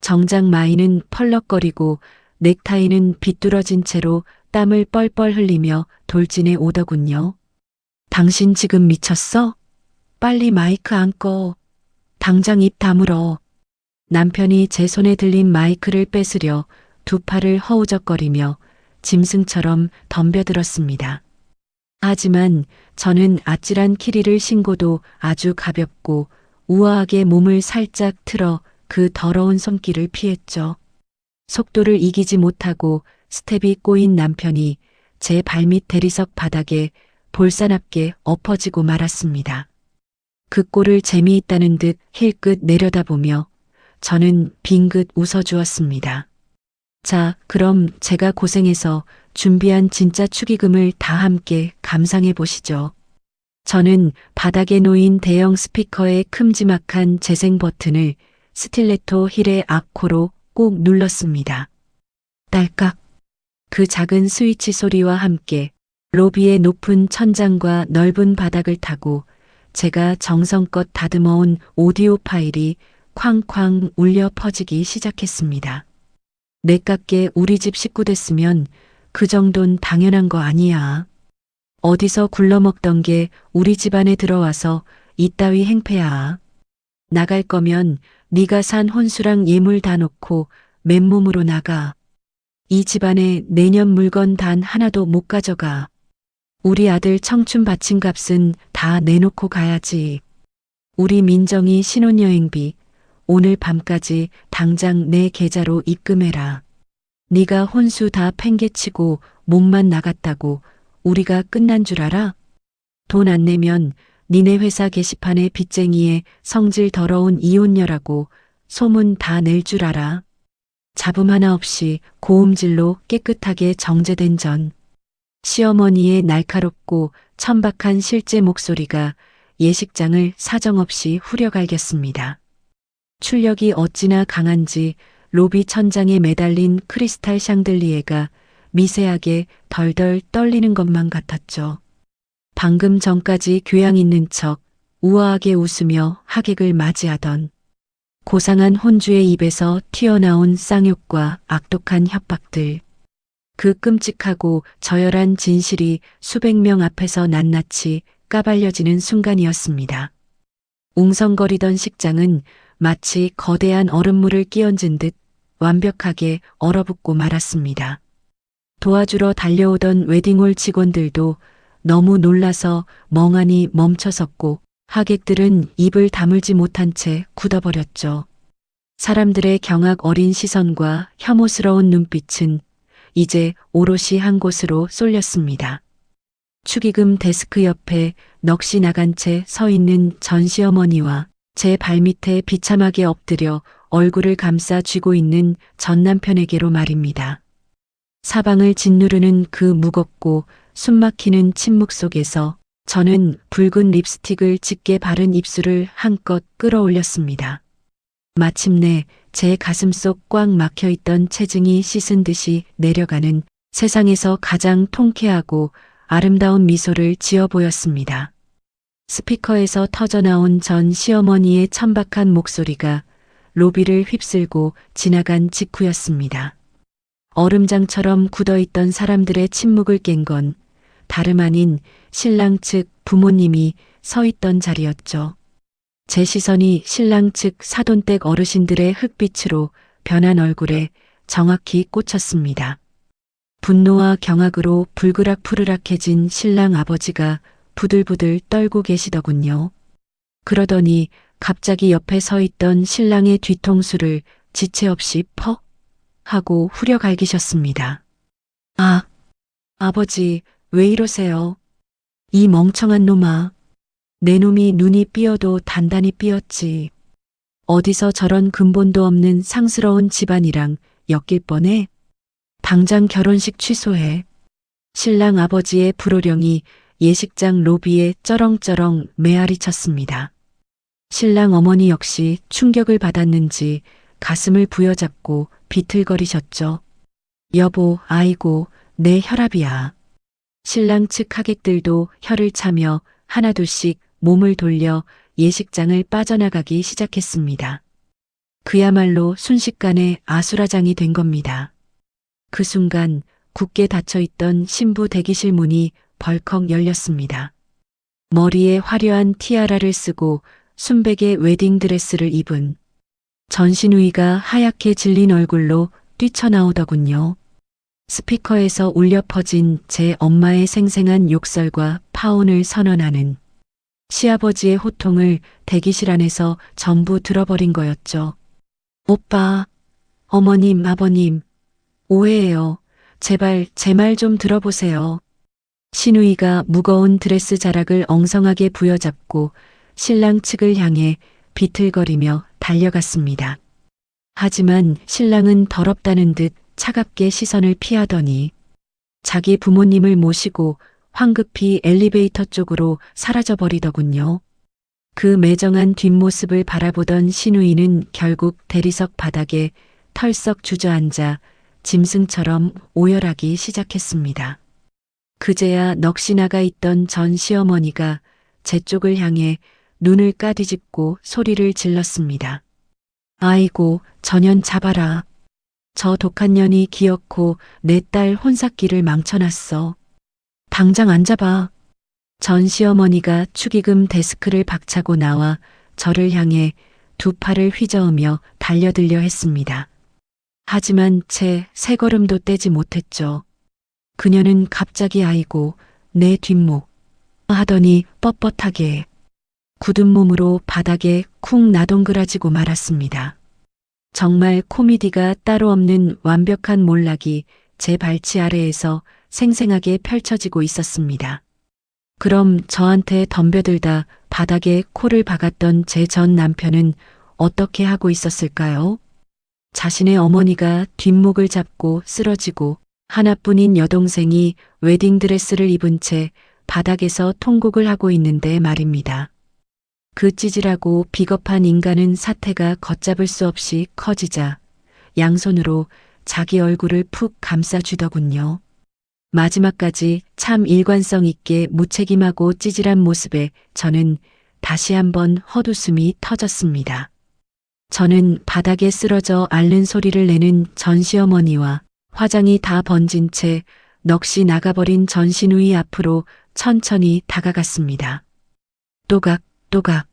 정장 마이는 펄럭거리고 넥타이는 비뚤어진 채로 땀을 뻘뻘 흘리며 돌진해 오더군요. 당신 지금 미쳤어? 빨리 마이크 안 꺼. 당장 입 다물어. 남편이 제 손에 들린 마이크를 뺏으려 두 팔을 허우적거리며 짐승처럼 덤벼들었습니다. 하지만 저는 아찔한 키리를 신고도 아주 가볍고 우아하게 몸을 살짝 틀어 그 더러운 손길을 피했죠. 속도를 이기지 못하고 스텝이 꼬인 남편이 제 발밑 대리석 바닥에 볼사납게 엎어지고 말았습니다. 그 꼴을 재미있다는 듯 힐끗 내려다보며 저는 빙긋 웃어주었습니다. 자, 그럼 제가 고생해서 준비한 진짜 축의금을 다 함께 감상해 보시죠. 저는 바닥에 놓인 대형 스피커의 큼지막한 재생 버튼을 스틸레토 힐의 악코로 꼭 눌렀습니다. 딸깍. 그 작은 스위치 소리와 함께 로비의 높은 천장과 넓은 바닥을 타고 제가 정성껏 다듬어온 오디오 파일이 쾅쾅 울려 퍼지기 시작했습니다. 내깝게 우리 집 식구 됐으면 그 정도는 당연한 거 아니야. 어디서 굴러먹던 게 우리 집안에 들어와서 이따위 행패야. 나갈 거면 네가 산 혼수랑 예물 다 놓고 맨몸으로 나가. 이 집안에 내년 물건 단 하나도 못 가져가. 우리 아들 청춘 바친 값은 다 내놓고 가야지. 우리 민정이 신혼여행비 오늘 밤까지 당장 내 계좌로 입금해라. 네가 혼수 다 팽개치고 몸만 나갔다고 우리가 끝난 줄 알아? 돈 안 내면 니네 회사 게시판에 빚쟁이의 성질 더러운 이혼녀라고 소문 다 낼 줄 알아. 잡음 하나 없이 고음질로 깨끗하게 정제된 전. 시어머니의 날카롭고 천박한 실제 목소리가 예식장을 사정없이 후려갈겼습니다. 출력이 어찌나 강한지 로비 천장에 매달린 크리스탈 샹들리에가 미세하게 덜덜 떨리는 것만 같았죠. 방금 전까지 교양 있는 척 우아하게 웃으며 하객을 맞이하던 고상한 혼주의 입에서 튀어나온 쌍욕과 악독한 협박들. 그 끔찍하고 저열한 진실이 수백 명 앞에서 낱낱이 까발려지는 순간이었습니다. 웅성거리던 식장은 마치 거대한 얼음물을 끼얹은 듯 완벽하게 얼어붙고 말았습니다. 도와주러 달려오던 웨딩홀 직원들도 너무 놀라서 멍하니 멈춰섰고 하객들은 입을 다물지 못한 채 굳어버렸죠. 사람들의 경악 어린 시선과 혐오스러운 눈빛은 이제 오롯이 한 곳으로 쏠렸습니다. 축의금 데스크 옆에 넋이 나간 채 서 있는 전 시어머니와 제 발밑에 비참하게 엎드려 얼굴을 감싸 쥐고 있는 전 남편에게로 말입니다. 사방을 짓누르는 그 무겁고 숨막히는 침묵 속에서 저는 붉은 립스틱을 짙게 바른 입술을 한껏 끌어올렸습니다. 마침내 제 가슴속 꽉 막혀있던 체증이 씻은 듯이 내려가는 세상에서 가장 통쾌하고 아름다운 미소를 지어 보였습니다. 스피커에서 터져나온 전 시어머니의 천박한 목소리가 로비를 휩쓸고 지나간 직후였습니다. 얼음장처럼 굳어있던 사람들의 침묵을 깬 건 다름 아닌 신랑 측 부모님이 서 있던 자리였죠. 제 시선이 신랑 측 사돈댁 어르신들의 흙빛으로 변한 얼굴에 정확히 꽂혔습니다. 분노와 경악으로 불그락푸르락해진 신랑 아버지가 부들부들 떨고 계시더군요. 그러더니 갑자기 옆에 서 있던 신랑의 뒤통수를 지체 없이 퍽 하고 후려 갈기셨습니다. 아, 아버지, 왜 이러세요? 이 멍청한 놈아. 내 놈이 눈이 삐어도 단단히 삐었지. 어디서 저런 근본도 없는 상스러운 집안이랑 엮일 뻔해? 당장 결혼식 취소해. 신랑 아버지의 불호령이 예식장 로비에 쩌렁쩌렁 메아리 쳤습니다. 신랑 어머니 역시 충격을 받았는지 가슴을 부여잡고 비틀거리셨죠. 여보, 아이고, 내 혈압이야. 신랑 측 하객들도 혀를 차며 하나둘씩 몸을 돌려 예식장을 빠져나가기 시작했습니다. 그야말로 순식간에 아수라장이 된 겁니다. 그 순간 굳게 닫혀있던 신부 대기실 문이 벌컥 열렸습니다. 머리에 화려한 티아라를 쓰고 순백의 웨딩드레스를 입은 전신우이가 하얗게 질린 얼굴로 뛰쳐나오더군요. 스피커에서 울려 퍼진 제 엄마의 생생한 욕설과 파혼을 선언하는 시아버지의 호통을 대기실 안에서 전부 들어버린 거였죠. 오빠, 어머님, 아버님, 오해예요. 제발 제 말 좀 들어보세요. 신우이가 무거운 드레스 자락을 엉성하게 부여잡고 신랑 측을 향해 비틀거리며 달려갔습니다. 하지만 신랑은 더럽다는 듯 차갑게 시선을 피하더니 자기 부모님을 모시고 황급히 엘리베이터 쪽으로 사라져버리더군요. 그 매정한 뒷모습을 바라보던 신우이는 결국 대리석 바닥에 털썩 주저앉아 짐승처럼 오열하기 시작했습니다. 그제야 넋이 나가 있던 전 시어머니가 제 쪽을 향해 눈을 까뒤집고 소리를 질렀습니다. 아이고, 저년 잡아라. 저 독한 년이 기어코 내 딸 혼삭길을 망쳐놨어. 당장 안 잡아. 전 시어머니가 축의금 데스크를 박차고 나와 저를 향해 두 팔을 휘저으며 달려들려 했습니다. 하지만 제 세 걸음도 떼지 못했죠. 그녀는 갑자기 아이고 내 뒷목 하더니 뻣뻣하게 굳은 몸으로 바닥에 쿵 나동그라지고 말았습니다. 정말 코미디가 따로 없는 완벽한 몰락이 제 발치 아래에서 생생하게 펼쳐지고 있었습니다. 그럼 저한테 덤벼들다 바닥에 코를 박았던 제 전 남편은 어떻게 하고 있었을까요? 자신의 어머니가 뒷목을 잡고 쓰러지고 하나뿐인 여동생이 웨딩드레스를 입은 채 바닥에서 통곡을 하고 있는데 말입니다. 그 찌질하고 비겁한 인간은 사태가 걷잡을 수 없이 커지자 양손으로 자기 얼굴을 푹 감싸주더군요. 마지막까지 참 일관성 있게 무책임하고 찌질한 모습에 저는 다시 한번 헛웃음이 터졌습니다. 저는 바닥에 쓰러져 앓는 소리를 내는 전 시어머니와 화장이 다 번진 채 넋이 나가버린 전 시누이 앞으로 천천히 다가갔습니다. 또각 또각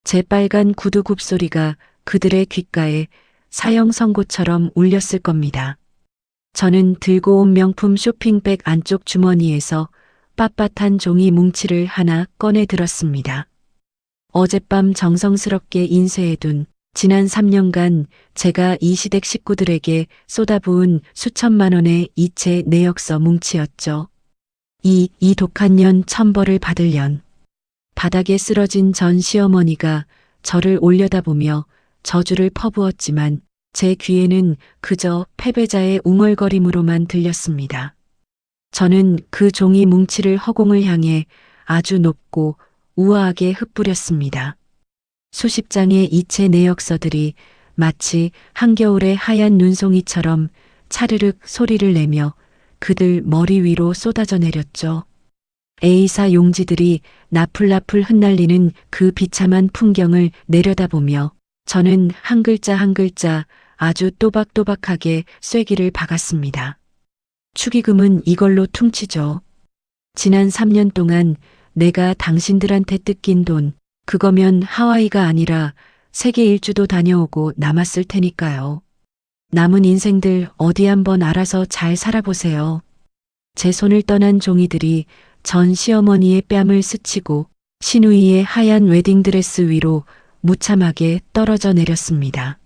제 빨간 구두 굽소리가 그들의 귓가에 사형 선고처럼 울렸을 겁니다. 저는 들고 온 명품 쇼핑백 안쪽 주머니에서 빳빳한 종이 뭉치를 하나 꺼내 들었습니다. 어젯밤 정성스럽게 인쇄해둔 지난 3년간 제가 이 시댁 식구들에게 쏟아부은 수천만 원의 이체 내역서 뭉치였죠. 이 독한 년 천벌을 받을 년. 바닥에 쓰러진 전 시어머니가 저를 올려다보며 저주를 퍼부었지만 제 귀에는 그저 패배자의 웅얼거림으로만 들렸습니다. 저는 그 종이 뭉치를 허공을 향해 아주 높고 우아하게 흩뿌렸습니다. 수십 장의 이체 내역서들이 마치 한겨울의 하얀 눈송이처럼 차르륵 소리를 내며 그들 머리 위로 쏟아져 내렸죠. A사 용지들이 나풀나풀 흩날리는 그 비참한 풍경을 내려다보며 저는 한 글자 한 글자 아주 또박또박하게 쐐기를 박았습니다. 축의금은 이걸로 퉁치죠. 지난 3년 동안 내가 당신들한테 뜯긴 돈, 그거면 하와이가 아니라 세계 일주도 다녀오고 남았을 테니까요. 남은 인생들 어디 한번 알아서 잘 살아보세요. 제 손을 떠난 종이들이 전 시어머니의 뺨을 스치고 신우이의 하얀 웨딩드레스 위로 무참하게 떨어져 내렸습니다.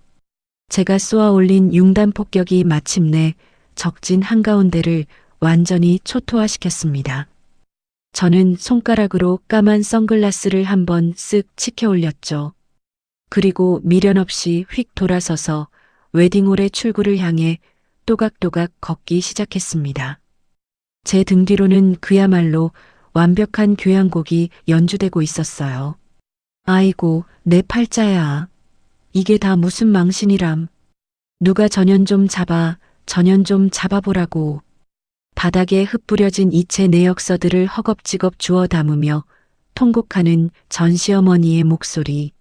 제가 쏘아 올린 융단 폭격이 마침내 적진 한가운데를 완전히 초토화시켰습니다. 저는 손가락으로 까만 선글라스를 한번 쓱 치켜 올렸죠. 그리고 미련 없이 휙 돌아서서 웨딩홀의 출구를 향해 또각또각 걷기 시작했습니다. 제 등 뒤로는 그야말로 완벽한 교향곡이 연주되고 있었어요. 아이고, 내 팔자야. 이게 다 무슨 망신이람. 누가 전연 좀 잡아보라고. 바닥에 흩뿌려진 이체 내역서들을 허겁지겁 주워 담으며 통곡하는 전 시어머니의 목소리.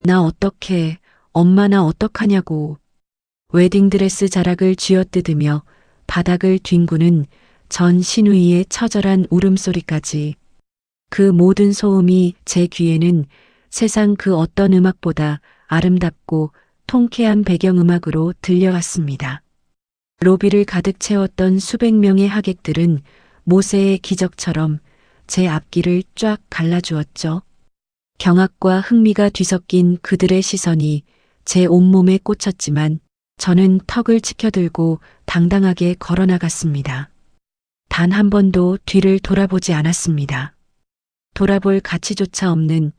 나 어떡해, 엄마 나 어떡하냐고. 웨딩드레스 자락을 쥐어뜯으며 바닥을 뒹구는 전 시누이의 처절한 울음소리까지. 그 모든 소음이 제 귀에는 세상 그 어떤 음악보다 아름답고 통쾌한 배경음악으로 들려왔습니다. 로비를 가득 채웠던 수백 명의 하객들은 모세의 기적처럼 제 앞길을 쫙 갈라주었죠. 경악과 흥미가 뒤섞인 그들의 시선이 제 온몸에 꽂혔지만 저는 턱을 치켜들고 당당하게 걸어나갔습니다. 단 한 번도 뒤를 돌아보지 않았습니다. 돌아볼 가치조차 없는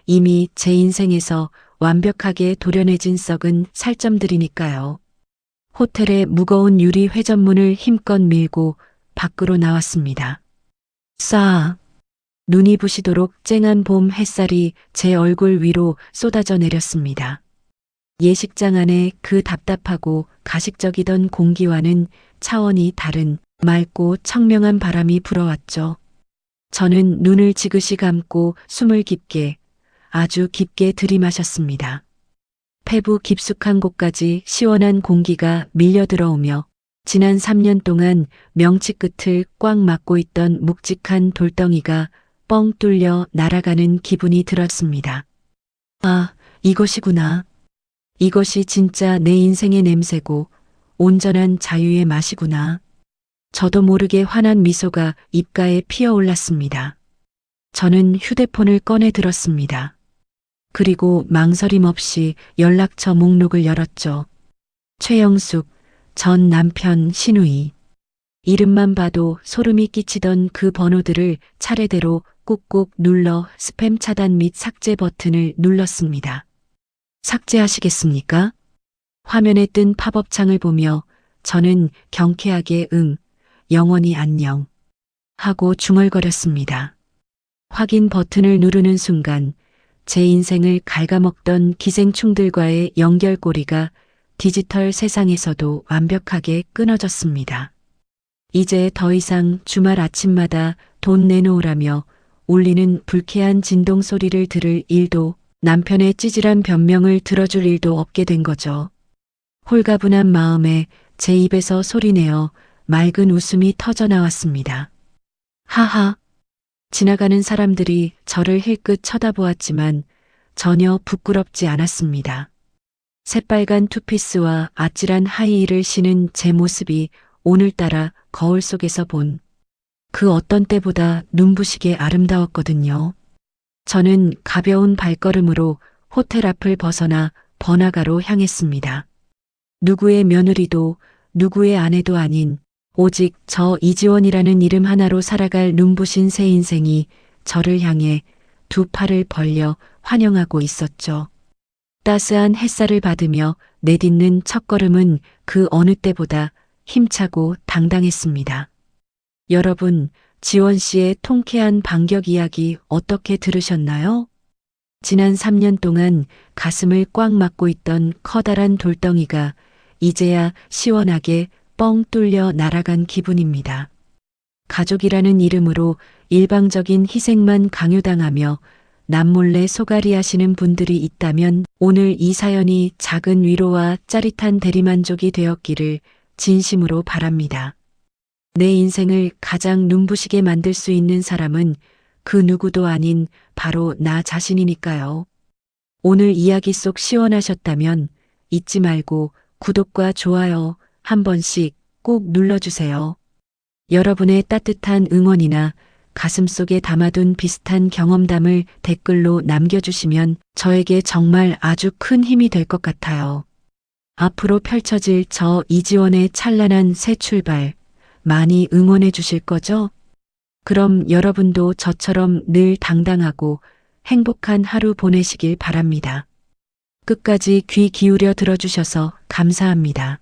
이미 제 인생에서 완벽하게 도려내진 썩은 살점들이니까요. 호텔의 무거운 유리 회전문을 힘껏 밀고 밖으로 나왔습니다. 싸. 눈이 부시도록 쨍한 봄 햇살이 제 얼굴 위로 쏟아져 내렸습니다. 예식장 안에 그 답답하고 가식적이던 공기와는 차원이 다른 맑고 청명한 바람이 불어왔죠. 저는 눈을 지그시 감고 숨을 깊게, 아주 깊게 들이마셨습니다. 폐부 깊숙한 곳까지 시원한 공기가 밀려 들어오며 지난 3년 동안 명치 끝을 꽉 막고 있던 묵직한 돌덩이가 뻥 뚫려 날아가는 기분이 들었습니다. 아, 이것이구나. 이것이 진짜 내 인생의 냄새고 온전한 자유의 맛이구나. 저도 모르게 환한 미소가 입가에 피어올랐습니다. 저는 휴대폰을 꺼내 들었습니다. 그리고 망설임 없이 연락처 목록을 열었죠. 최영숙, 전 남편 신우이. 이름만 봐도 소름이 끼치던 그 번호들을 차례대로 꾹꾹 눌러 스팸 차단 및 삭제 버튼을 눌렀습니다. 삭제하시겠습니까? 화면에 뜬 팝업창을 보며 저는 경쾌하게 응, 영원히 안녕 하고 중얼거렸습니다. 확인 버튼을 누르는 순간 제 인생을 갉아먹던 기생충들과의 연결고리가 디지털 세상에서도 완벽하게 끊어졌습니다. 이제 더 이상 주말 아침마다 돈 내놓으라며 울리는 불쾌한 진동 소리를 들을 일도 남편의 찌질한 변명을 들어줄 일도 없게 된 거죠. 홀가분한 마음에 제 입에서 소리내어 맑은 웃음이 터져 나왔습니다. 하하. 지나가는 사람들이 저를 힐끗 쳐다보았지만 전혀 부끄럽지 않았습니다. 새빨간 투피스와 아찔한 하이힐을 신은 제 모습이 오늘따라 거울 속에서 본 그 어떤 때보다 눈부시게 아름다웠거든요. 저는 가벼운 발걸음으로 호텔 앞을 벗어나 번화가로 향했습니다. 누구의 며느리도 누구의 아내도 아닌 오직 저 이지원이라는 이름 하나로 살아갈 눈부신 새 인생이 저를 향해 두 팔을 벌려 환영하고 있었죠. 따스한 햇살을 받으며 내딛는 첫걸음은 그 어느 때보다 힘차고 당당했습니다. 여러분, 지원 씨의 통쾌한 반격 이야기 어떻게 들으셨나요? 지난 3년 동안 가슴을 꽉 막고 있던 커다란 돌덩이가 이제야 시원하게 뻥 뚫려 날아간 기분입니다. 가족이라는 이름으로 일방적인 희생만 강요당하며 남몰래 소갈이 하시는 분들이 있다면 오늘 이 사연이 작은 위로와 짜릿한 대리만족이 되었기를 진심으로 바랍니다. 내 인생을 가장 눈부시게 만들 수 있는 사람은 그 누구도 아닌 바로 나 자신이니까요. 오늘 이야기 속 시원하셨다면 잊지 말고 구독과 좋아요 한 번씩 꼭 눌러주세요. 여러분의 따뜻한 응원이나 가슴속에 담아둔 비슷한 경험담을 댓글로 남겨주시면 저에게 정말 아주 큰 힘이 될 것 같아요. 앞으로 펼쳐질 저 이지원의 찬란한 새 출발 많이 응원해 주실 거죠? 그럼 여러분도 저처럼 늘 당당하고 행복한 하루 보내시길 바랍니다. 끝까지 귀 기울여 들어주셔서 감사합니다.